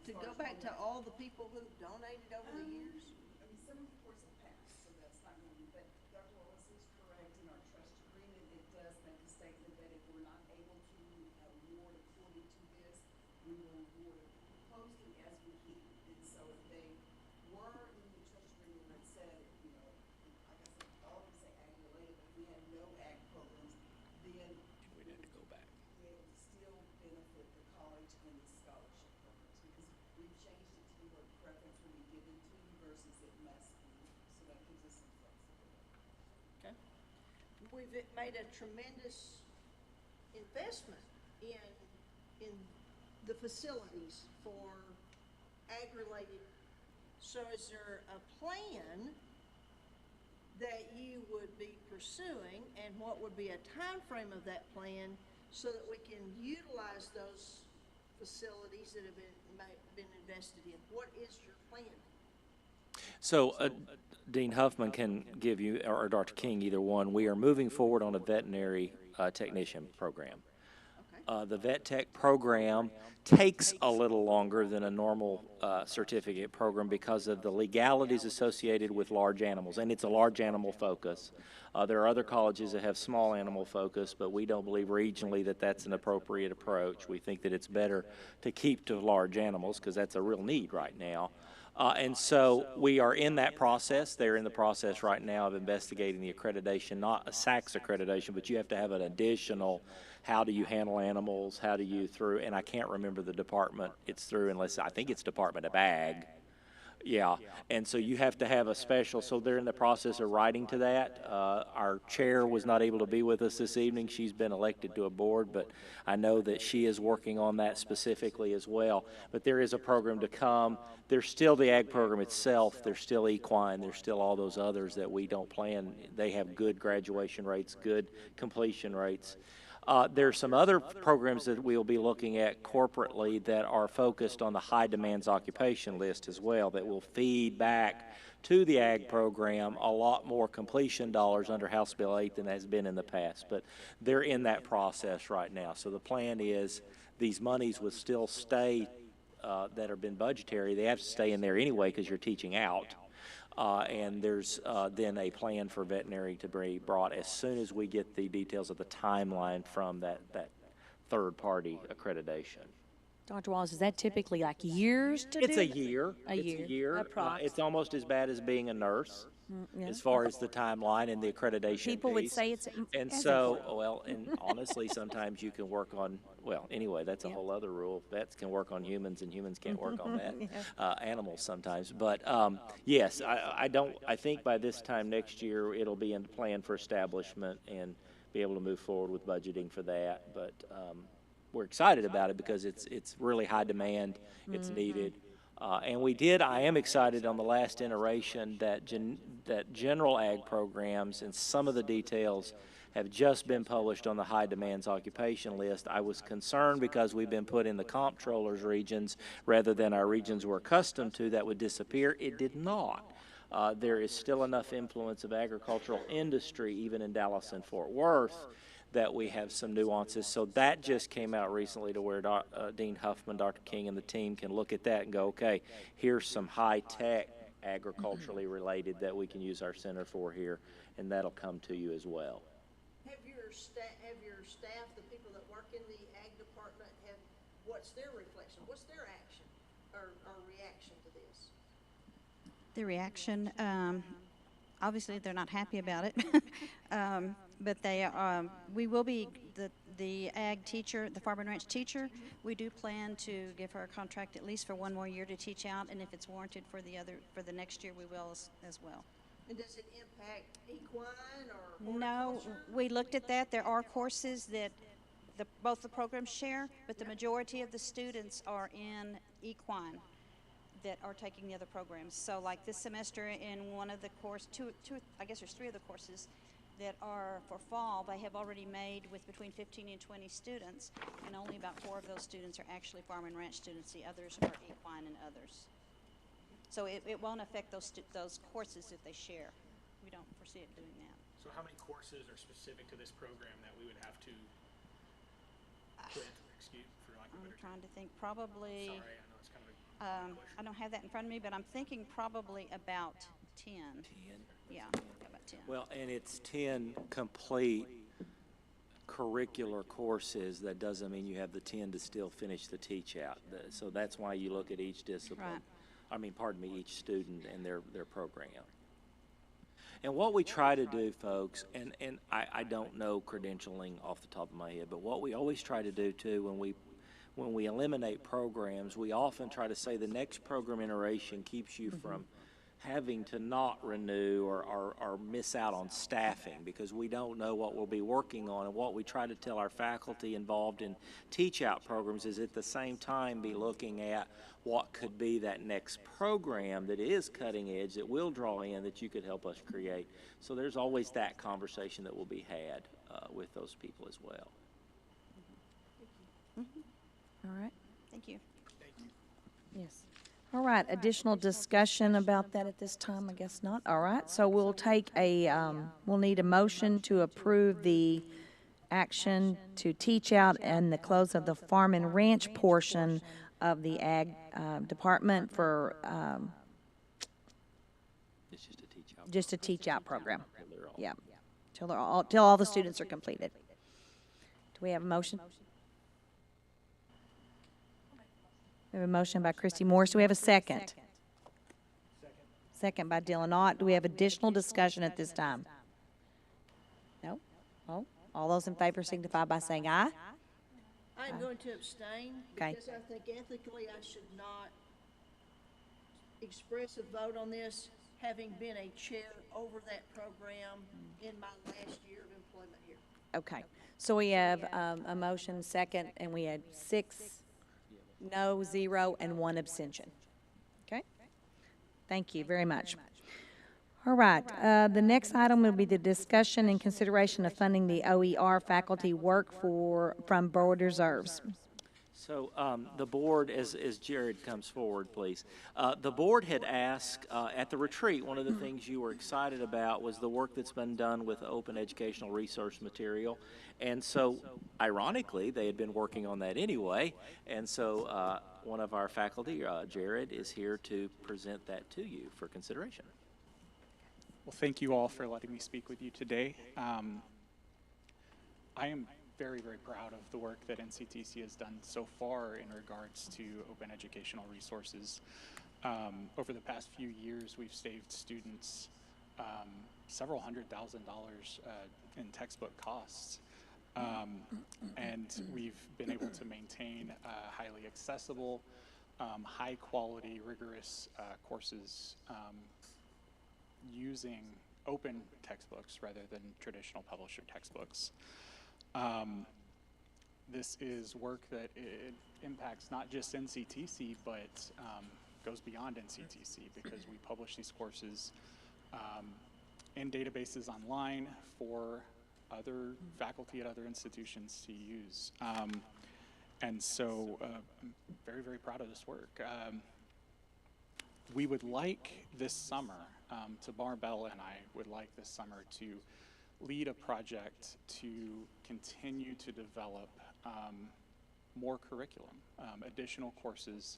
To go back to all the people who donated over the years? I mean, some reports have passed, so that's not going to be, but Dr. Wallace is correct. In our trust agreement, it does make a statement that if we're not able to award according to this, we will award closely as we can. And so if they were in the trust agreement that said, like I said, all of them say ag-related, but if we had no ag programs, then We'd have to go back. be able to still benefit the college and the scholarship programs, because we've changed it to the word preference will be given to you versus it must be, so that gives us some flexibility. Okay. We've made a tremendous investment in the facilities for ag-related. So is there a plan that you would be pursuing, and what would be a time frame of that plan so that we can utilize those facilities that have been invested in? What is your plan? So Dean Huffman can give you, or Dr. King, either one. We are moving forward on a veterinary technician program. The vet tech program takes a little longer than a normal certificate program because of the legalities associated with large animals, and it's a large animal focus. There are other colleges that have small animal focus, but we don't believe regionally that that's an appropriate approach. We think that it's better to keep to large animals because that's a real need right now. And so we are in that process. They're in the process right now of investigating the accreditation, not a SACS accreditation, but you have to have an additional, how do you handle animals, how do you through, and I can't remember the department it's through unless, I think it's Department of Ag. Yeah, and so you have to have a special, so they're in the process of writing to that. Our chair was not able to be with us this evening. She's been elected to a board, but I know that she is working on that specifically as well. But there is a program to come. There's still the ag program itself. There's still equine. There's still all those others that we don't plan. They have good graduation rates, good completion rates. There's some other programs that we'll be looking at corporately that are focused on the high demands occupation list as well, that will feed back to the ag program a lot more completion dollars under House Bill 8 than has been in the past. But they're in that process right now. So the plan is these monies would still stay that have been budgetary. They have to stay in there anyway because you're teaching out. And there's then a plan for veterinary to be brought as soon as we get the details of the timeline from that third-party accreditation. Dr. Wallace, is that typically like years to do? It's a year. A It's year. a year. Approx. It's almost as bad as being a nurse. Yeah. As far as the timeline and the accreditation People would piece. say it's And as so, important. well, and honestly, sometimes you can work on, well, anyway, that's a whole other rule. Vets can work on humans and humans can't work on animals sometimes. But, yes, I think by this time next year, it'll be in the plan for establishment and be able to move forward with budgeting for that. But, we're excited about it because it's really high demand. It's needed. And I am excited on the last iteration that general ag programs and some of the details have just been published on the high demands occupation list. I was concerned because we've been put in the comptroller's regions rather than our regions we're accustomed to that would disappear. It did not. There is still enough influence of agricultural industry, even in Dallas and Fort Worth, that we have some nuances. So that just came out recently to where Dean Huffman, Dr. King, and the team can look at that and go, okay, here's some high-tech agriculturally related that we can use our center for here, and that'll come to you as well. Have your staff, the people that work in the ag department, what's their reflection? What's their action or reaction to this? The reaction, obviously, they're not happy about it. But we will be, the ag teacher, the farm and ranch teacher, we do plan to give her a contract at least for one more year to teach out, and if it's warranted for the next year, we will as well. And does it impact equine or No, horticulture? we looked at that. There are courses that both the programs share, but the majority of the students are in equine that are taking the other programs. So like this semester in one of the I guess there's 3 of the courses that are for fall, they have already made with between 15 and 20 students, and only about 4 of those students are actually farm and ranch students. The others are equine and others. So it won't affect those courses if they share. We don't foresee it doing that. So how many courses are specific to this program that we would have to quit, for lack of a I'm better term? trying to think, probably, Sorry, I know it's kind of a I don't have that in front of me, but I'm thinking probably about 10. 10. Yeah, about 10. Well, and it's 10 complete curricular courses. That doesn't mean you have the 10 to still finish the teach out. So that's why you look at each discipline. Right. Each student and their program. And what we try to do, folks, and I don't know credentialing off the top of my head, but what we always try to do too when we eliminate programs, we often try to say the next program iteration keeps you from having to not renew or miss out on staffing, because we don't know what we'll be working on. And what we try to tell our faculty involved in teach-out programs is at the same time be looking at what could be that next program that is cutting edge, that will draw in, that you could help us create. So there's always that conversation that will be had with those people as well. All right. Thank you. Yes. All right, additional discussion about that at this time? I guess not. All right, so we'll take we'll need a motion to approve the action to teach out and the close of the farm and ranch portion of the ag department for It's just a teach out. just a teach out program. They're all- Yeah, till all the students are completed. Do we have a motion? We have a motion by Christy Morris. Do we have a second? second by Dylan Ott. Do we have additional discussion at this time? No? Oh, all those in favor signify by saying aye. I'm going to abstain Okay. because I think ethically I should not express a vote on this, having been a chair over that program in my last year of employment here. Okay, so we have a motion second, and we had 6 no, 0, and 1 abstention. Okay? Thank you very much. All right, the next item will be the discussion and consideration of funding the OER faculty work from board reserves. So the board, as Jared comes forward, please. The board had asked at the retreat, one of the things you were excited about was the work that's been done with open educational resource material. And so, ironically, they had been working on that anyway. And so one of our faculty, Jared, is here to present that to you for consideration. Well, thank you all for letting me speak with you today. I am very, very proud of the work that NCTC has done so far in regards to open educational resources. Over the past few years, we've saved students several $100,000 in textbook costs. And we've been able to maintain highly accessible, high quality, rigorous courses using open textbooks rather than traditional publisher textbooks. This is work that it impacts not just NCTC, but goes beyond NCTC, because we publish these courses in databases online for other faculty at other institutions to use. And so I'm very, very proud of this work. We would like this summer, Tamar Bell and I would like this summer to lead a project to continue to develop more curriculum, additional courses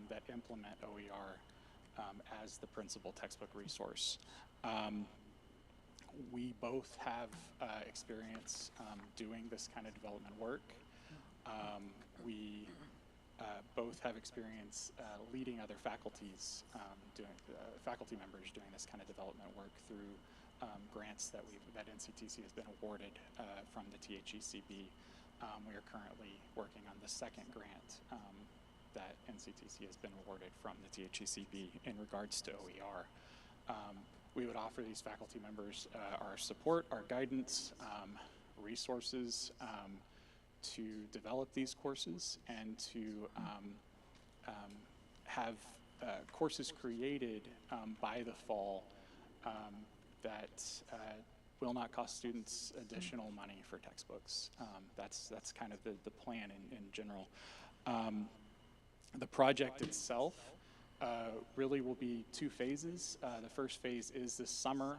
that implement OER as the principal textbook resource. We both have experience doing this kind of development work. We both have experience leading other faculties, faculty members doing this kind of development work through grants that NCTC has been awarded from the THECB. We are currently working on the second grant that NCTC has been awarded from the THECB in regards to OER. We would offer these faculty members our support, our guidance, resources to develop these courses and to have courses created by the fall that will not cost students additional money for textbooks. That's kind of the plan in general. The project itself really will be 2 phases. The first phase is this summer,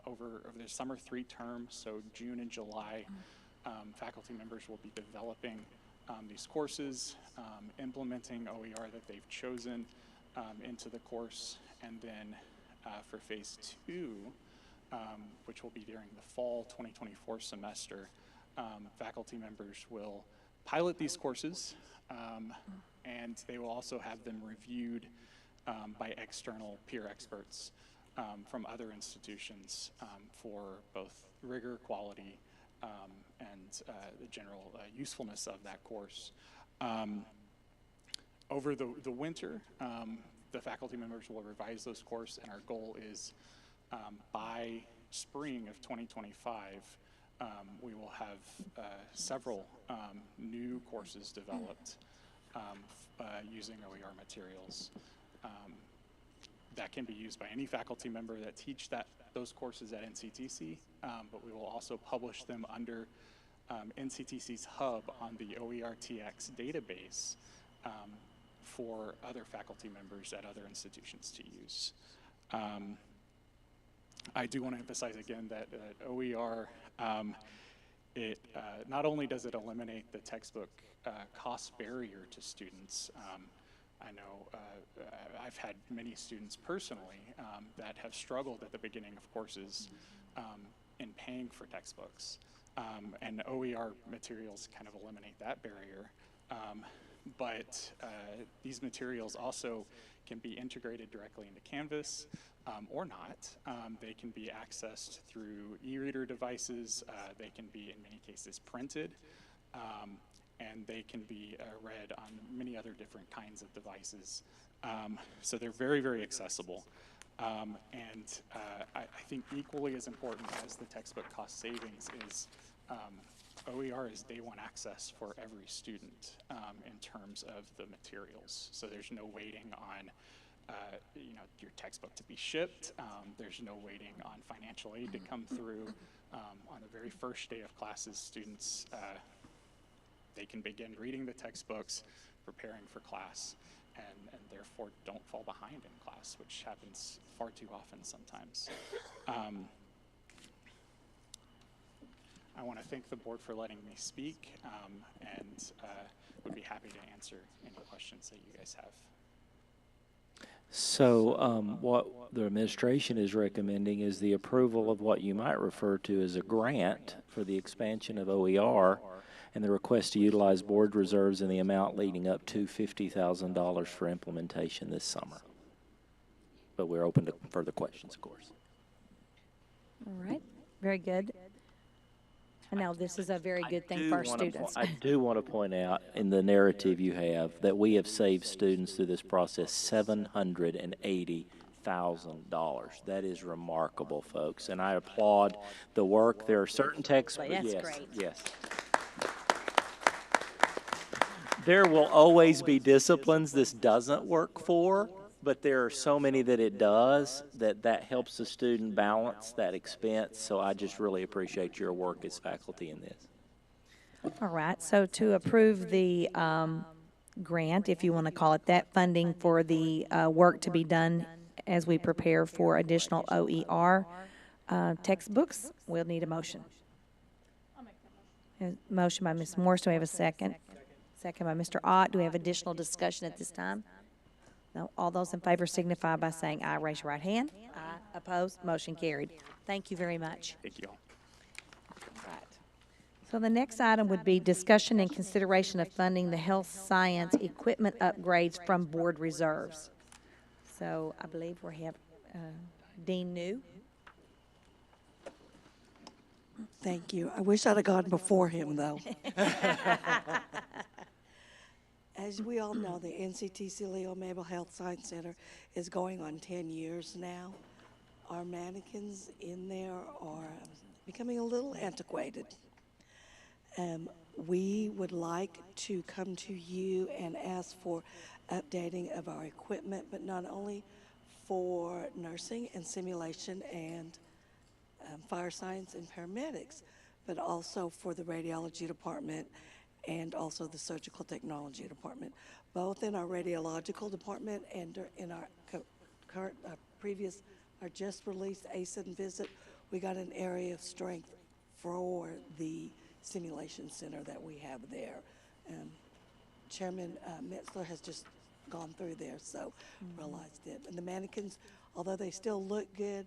over the summer 3 terms, so June and July. Faculty members will be developing these courses, implementing OER that they've chosen into the course, and then for phase 2, which will be during the fall 2024 semester, faculty members will pilot these courses, and they will also have them reviewed by external peer experts from other institutions for both rigor, quality, and the general usefulness of that course. Over the winter, the faculty members will revise those courses, and our goal is by spring of 2025, we will have several new courses developed using OER materials that can be used by any faculty member that teach those courses at NCTC, but we will also publish them under NCTC's hub on the OERTX database for other faculty members at other institutions to use. I do want to emphasize again that OER, not only does it eliminate the textbook cost barrier to students, I know I've had many students personally that have struggled at the beginning of courses in paying for textbooks, and OER materials kind of eliminate that barrier. but these materials also can be integrated directly into Canvas or not. They can be accessed through e-reader devices. They can be, in many cases, printed. And they can be read on many other different kinds of devices. So they're very, very accessible. I think equally as important as the textbook cost savings is OER is day one access for every student in terms of the materials. So there's no waiting on your textbook to be shipped. There's no waiting on financial aid to come through. On the very first day of classes, students they can begin reading the textbooks, preparing for class, and therefore don't fall behind in class, which happens far too often sometimes. I want to thank the board for letting me speak, and would be happy to answer any questions that you guys have. So what the administration is recommending is the approval of what you might refer to as a grant for the expansion of OER, and the request to utilize board reserves in the amount leading up to $50,000 for implementation this summer. But we're open to further questions, of course. All right, very good. I know this is a very good thing for our students. I do want to point out in the narrative you have that we have saved students through this process $780,000. That is remarkable, folks, and I applaud the work. There are certain textbooks. That's yes, great. yes. There will always be disciplines this doesn't work for, but there are so many that it does that helps the student balance that expense. So I just really appreciate your work as faculty in this. All right, so to approve the grant, if you want to call it that, funding for the work to be done as we prepare for additional OER textbooks, we'll need a motion. I'll make that motion. A motion by Ms. Morse. Do we have a second? Second by Mr. Ott. Do we have additional discussion at this time? No. All those in favor signify by saying aye. Raise your right hand. Aye. Opposed? Motion carried. Thank you very much. Thank you all. Right. So the next item would be discussion and consideration of funding the health science equipment upgrades from board reserves. So I believe we have Dean New. Thank you. I wish I'd have gone before him, though. As we all know, the NCTC Leo Mabel Health Science Center is going on 10 years now. Our mannequins in there are becoming a little antiquated. We would like to come to you and ask for updating of our equipment, but not only for nursing and simulation and fire science and paramedics, but also for the radiology department and also the surgical technology department, both in our radiological department and in our current, previous, our just released ASIN visit. We got an area of strength for the simulation center that we have there. Chairman Metzler has just gone through there, so realized it. And the mannequins, although they still look good,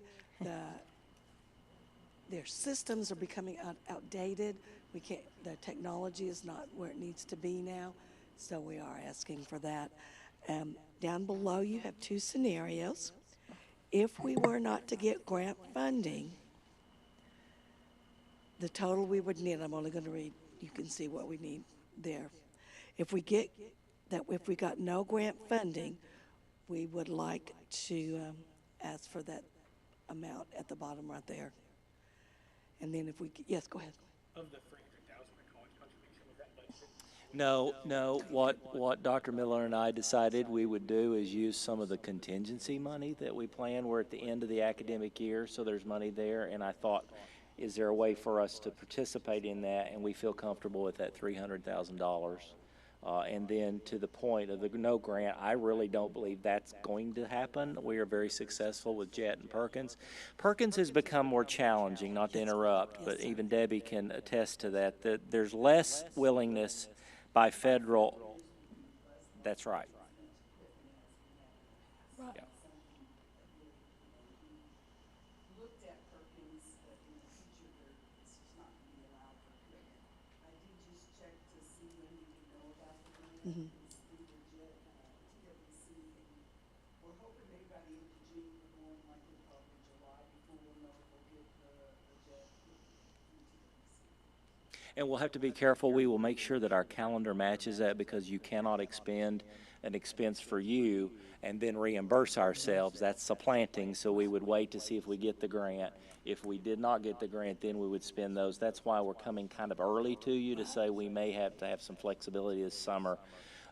their systems are becoming outdated. The technology is not where it needs to be now, so we are asking for that. Down below, you have two scenarios. If we were not to get grant funding, the total we would need, I'm only going to read, you can see what we need there. If we got no grant funding, we would like to ask for that amount at the bottom right there. And then if we, yes, go ahead. Of the 300,000 college contribution, was that budgeted? No. What Dr. Miller and I decided we would do is use some of the contingency money that we plan. We're at the end of the academic year, so there's money there. And I thought, is there a way for us to participate in that? And we feel comfortable with that $300,000. And then to the point of the no grant, I really don't believe that's going to happen. We are very successful with Jet and Perkins. Perkins has become more challenging, not to interrupt, but even Debbie can attest to that there's less willingness by federal. That's right. Yeah. Looked at Perkins in the future, it's just not going to be allowed for grant. I did just check to see when we can know about the grant. And we'll have to be careful. We will make sure that our calendar matches that, because you cannot expend an expense for you and then reimburse ourselves. That's supplanting, so we would wait to see if we get the grant. If we did not get the grant, then we would spend those. That's why we're coming kind of early to you to say we may have to have some flexibility this summer.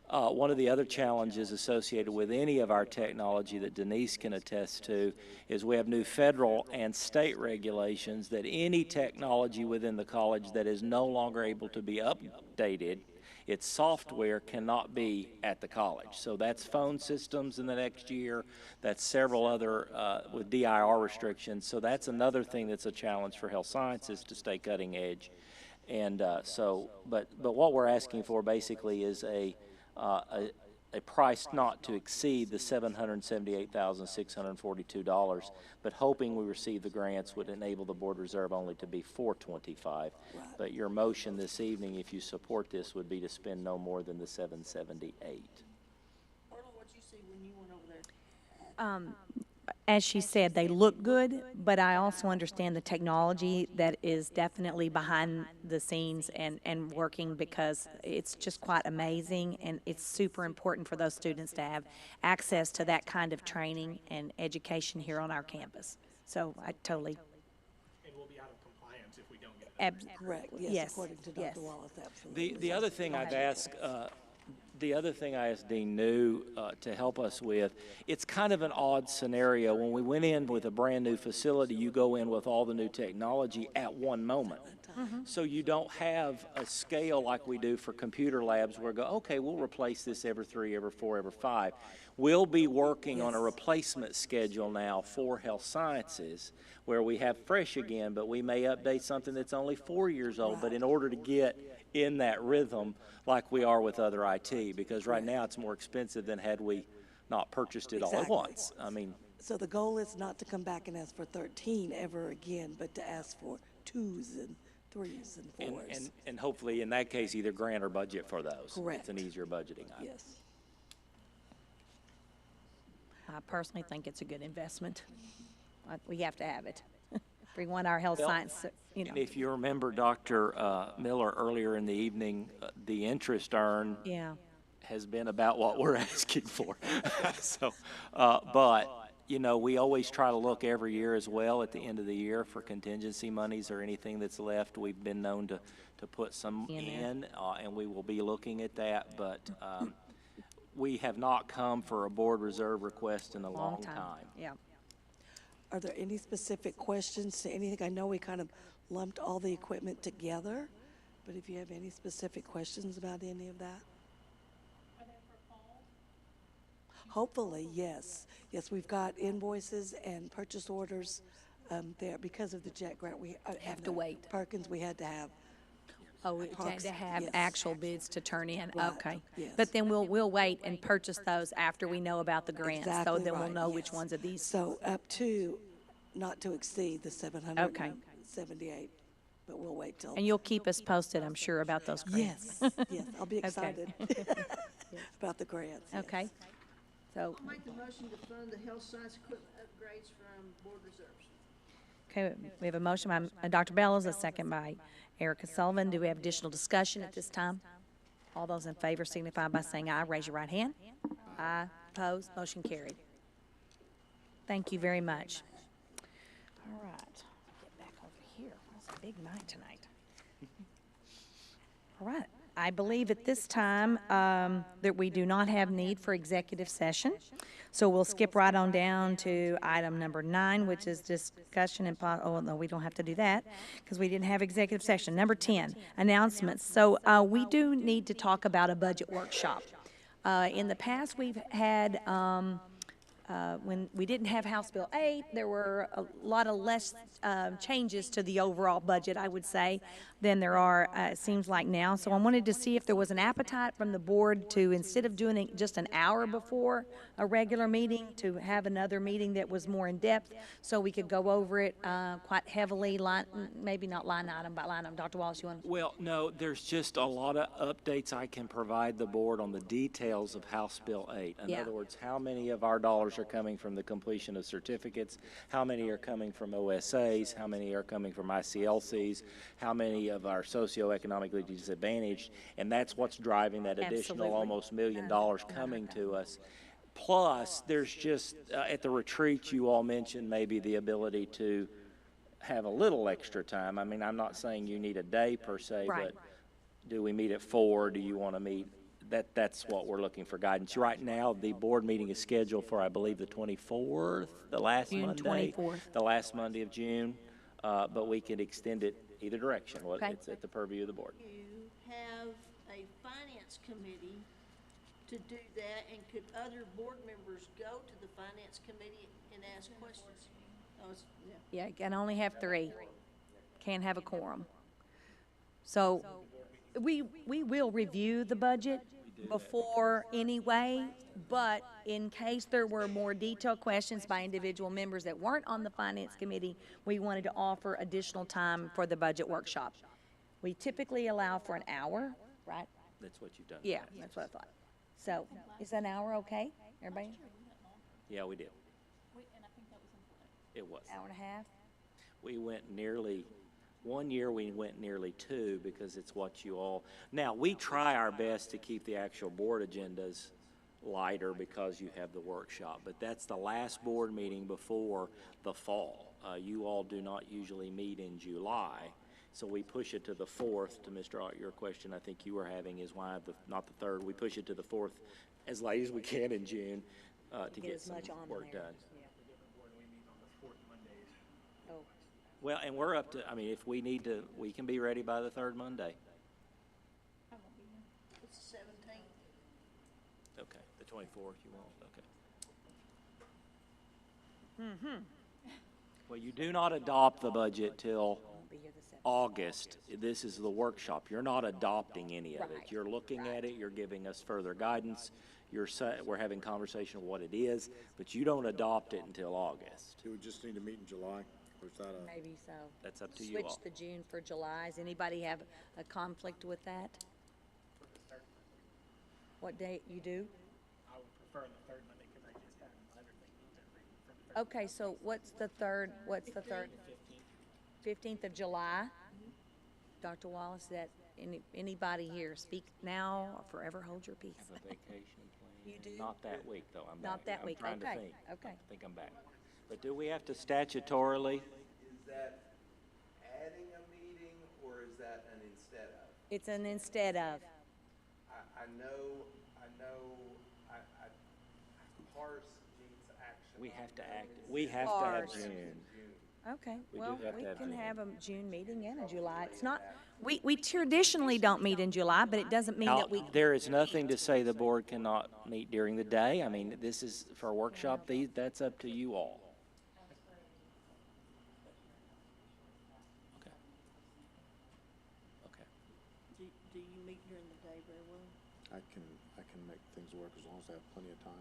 One of the other challenges associated with any of our technology that Denise can attest to is we have new federal and state regulations that any technology within the college that is no longer able to be updated, its software cannot be at the college. So that's phone systems in the next year. That's several other with DIR restrictions. So that's another thing that's a challenge for health sciences to stay cutting edge. And but what we're asking for basically is a price not to exceed the $778,642, but hoping we receive the grants would enable the board reserve only to be $425. Right. But your motion this evening, if you support this, would be to spend no more than the $778. Orla, what'd you see when you went over there? As she said, they look good, but I also understand the technology that is definitely behind the scenes and working, because it's just quite amazing, and it's super important for those students to have access to that kind of training and education here on our campus. So I totally. And we'll be out of compliance if we don't get it. Correct, yes, Yes, according to yes. Dr. Wallace, absolutely. The other thing I've asked, the other thing I asked Dean New to help us with, it's kind of an odd scenario. When we went in with a brand new facility, you go in with all the new technology at one moment. So you don't have a scale like we do for computer labs where we go, okay, we'll replace this every 3, every 4, every 5. We'll be working on a replacement schedule now for health sciences where we have fresh again, but we may update something that's only 4 years old. But in order to get in that rhythm like we are with other IT, because right now it's more expensive than had we not purchased it all at once. I mean, so the goal is not to come back and ask for 13 ever again, but to ask for 2s and 3s and 4s. and hopefully in that case either grant or budget for those. Correct. It's an easier budgeting item. Yes. I personally think it's a good investment. We have to have it. We want our health science, you know. And if you remember Dr. Miller earlier in the evening, the interest earned has been about what we're asking for. So, but, you know, we always try to look every year as well at the end of the year for contingency monies or anything that's left. We've been known to put some in, and we will be looking at that. But we have not come for a board reserve request in a long time. Yeah. Are there any specific questions to anything? I know we kind of lumped all the equipment together, but if you have any specific questions about any of that? Are they for fall? Hopefully, yes. Yes, we've got invoices and purchase orders there because of the JET grant. We have to wait. Perkins, we had to have. Oh, we had to have actual bids to turn in. Right, Okay. yes. But then we'll wait and purchase those after we know about the grants. So Exactly then we'll right, know which yes. ones of these. So up to, not to exceed the 778, but we'll wait till. And you'll keep us posted, I'm sure, about those grants. Yes, yes, I'll be Okay. excited about the grants. yes. Okay. So, I'll make the motion to fund the health science equipment upgrades from board reserves. okay, we have a motion by Dr. Bellows, a second by Erica Sullivan. Do we have additional discussion at this time? All those in favor signify by saying aye. Raise your right hand. Aye. Opposed? Motion carried. Thank you very much. All right. Get back over here. It's a big night tonight. All right. I believe at this time that we do not have need for executive session. So we'll skip right on down to item number 9, which is discussion and, oh, no, we don't have to do that because we didn't have executive session. Number 10, announcements. So we do need to talk about a budget workshop. In the past, we've had, when we didn't have House Bill 8, there were a lot of less changes to the overall budget, I would say, than there are, it seems like now. So I wanted to see if there was an appetite from the board to, instead of doing it just an hour before a regular meeting, to have another meeting that was more in-depth, so we could go over it quite heavily, maybe not line item by line item. Dr. Wallace, you want to? Well, no, there's just a lot of updates I can provide the board on the details of House Bill 8. In other words, how many of our dollars are coming from the completion of certificates, how many are coming from OSAs, how many are coming from ICLCs, how many of our socioeconomically disadvantaged, and that's what's driving that additional Absolutely. almost $1 million coming to us. Plus, there's just, at the retreat, you all mentioned maybe the ability to have a little extra time. I mean, I'm not saying you need a day per se, Right. but do we meet at 4? Do you want to meet? That's what we're looking for guidance. Right now, the board meeting is scheduled for, I believe, the 24th, the last June Monday. 24th. The last Monday of June, but we could extend it either direction. Well, Okay. it's at the purview of the board. You have a finance committee to do that, and could other board members go to the finance committee and ask questions? Oh, yeah. Yeah, you can only have 3. Can't have a quorum. So we will review the budget before anyway, but in case there were more detailed questions by individual members that weren't on the finance committee, we wanted to offer additional time for the budget workshop. We typically allow for an hour, right? That's what you've done. Yeah, that's what I thought. So is an hour okay, everybody? Yeah, we did. It was. Hour and a half? We went nearly, one year we went nearly 2 because it's what you all, now, we try our best to keep the actual board agendas lighter because you have the workshop, but that's the last board meeting before the fall. You all do not usually meet in July, so we push it to the 4th. To Mr. Ott, your question I think you were having is why not the 3rd. We push it to the 4th as late as we can in June to get as some much on work there. done. Oh, Well, and we're up to, I mean, if we need to, we can be ready by the 3rd Monday. It's the 17th. Okay, the 24th you won't, okay. Well, you do not adopt the budget till be here the 7th. August. This is the workshop. You're not adopting any of it. Right, You're looking at it, you're giving us further guidance, we're having conversation of what it is, but you don't adopt it until August. Do we just need to meet in July, or is that a? Maybe so. That's up to you all. Switch the June for July. Does anybody have a conflict with that? What date you do? I would prefer the 3rd Monday because I just have other things to Okay, so what's the 3rd, 15th of July? Dr. Wallace, that, anybody here, speak now or forever hold your peace? Have a vacation plan. You do? Not that week, though. I'm Not back. that week, I'm trying okay, to think. okay. I think I'm back. But do we have to statutorily? Is that adding a meeting, or is that an instead of? It's an instead of. I know, parse needs action. We on have to those. act, we have to have Ours. June. Okay, We do well, have we to have can June. have a June meeting and a July. It's not, we traditionally don't meet in July, but it doesn't mean Now, that we. there is nothing to say the board cannot meet during the day. I mean, this is for a workshop, that's up to you all. Okay. Okay. Do you meet during the day very well? I can make things work as long as I have plenty of time.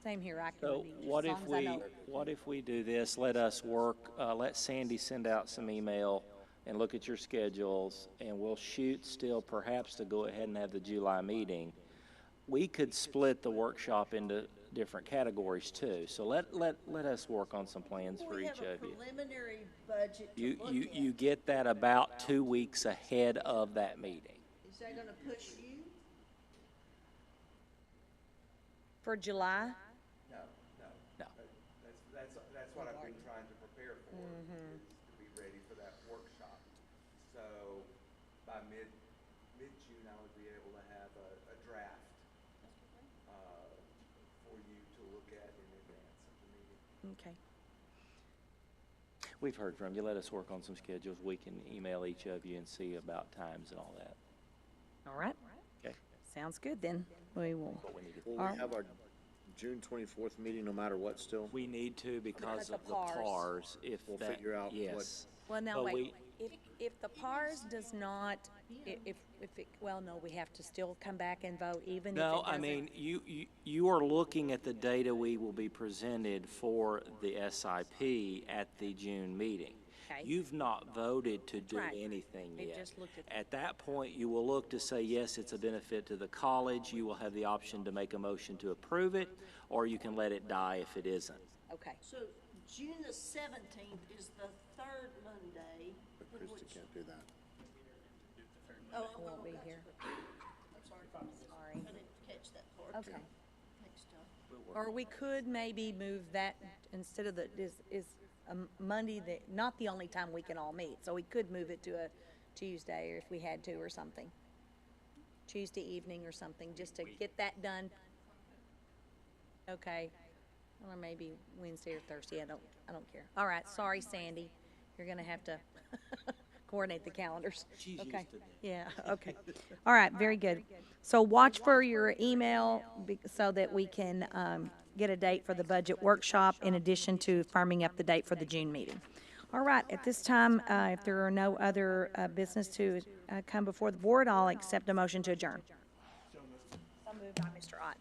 Same here, I can. So meet what as if long as I we, know. what if we do this, let us work, let Sandy send out some email and look at your schedules, and we'll shoot still perhaps to go ahead and have the July meeting. We could split the workshop into different categories too, so let us work on some plans for We each have a of you. preliminary budget to You, look you, at. you get that about 2 weeks ahead of that meeting. Is that gonna push you? For July? No. No. That's what I've been trying to prepare for, is to be ready for that workshop. So by mid-June, I would be able to have a draft, for you to look at in advance of the meeting. Okay. We've heard from you. Let us work on some schedules. We can email each of you and see about times and all that. All right. Okay. Sounds good then. We will. Will we have our June 24th meeting no matter what still? We need to because Because of the the PARs. PARs, if We'll that, figure out what- yes. Well, now, But wait, if the PARS does not, if it, well, no, we have to still come back and vote even if it No, I doesn't. mean, you are looking at the data we will be presented for the SIP at the June meeting. Okay. You've not voted to do Right. anything We've yet. just looked at At that point, you will look to say, yes, it's a benefit to the college. You will have the option to make a motion to approve it, or you can let it die if it isn't. Okay. So June the 17th is the third Monday. But Krista can't do that. Oh, Won't be here. I'm sorry. Sorry. I didn't catch that part. Okay. Next time. Or we could maybe move that, instead of is Monday, not the only time we can all meet, so we could move it to a Tuesday, or if we had to, or something. Tuesday evening or something, just to get that done. Okay, or maybe Wednesday or Thursday, I don't care. All right, sorry, Sandy, you're gonna have to coordinate the calendars. She's Okay. used to that. Yeah, okay. All right, very good. So watch for your email so that we can get a date for the budget workshop in addition to firming up the date for the June meeting. All right, at this time, if there are no other business to come before the board, I'll accept a motion to adjourn. So moved by Mr. Ott.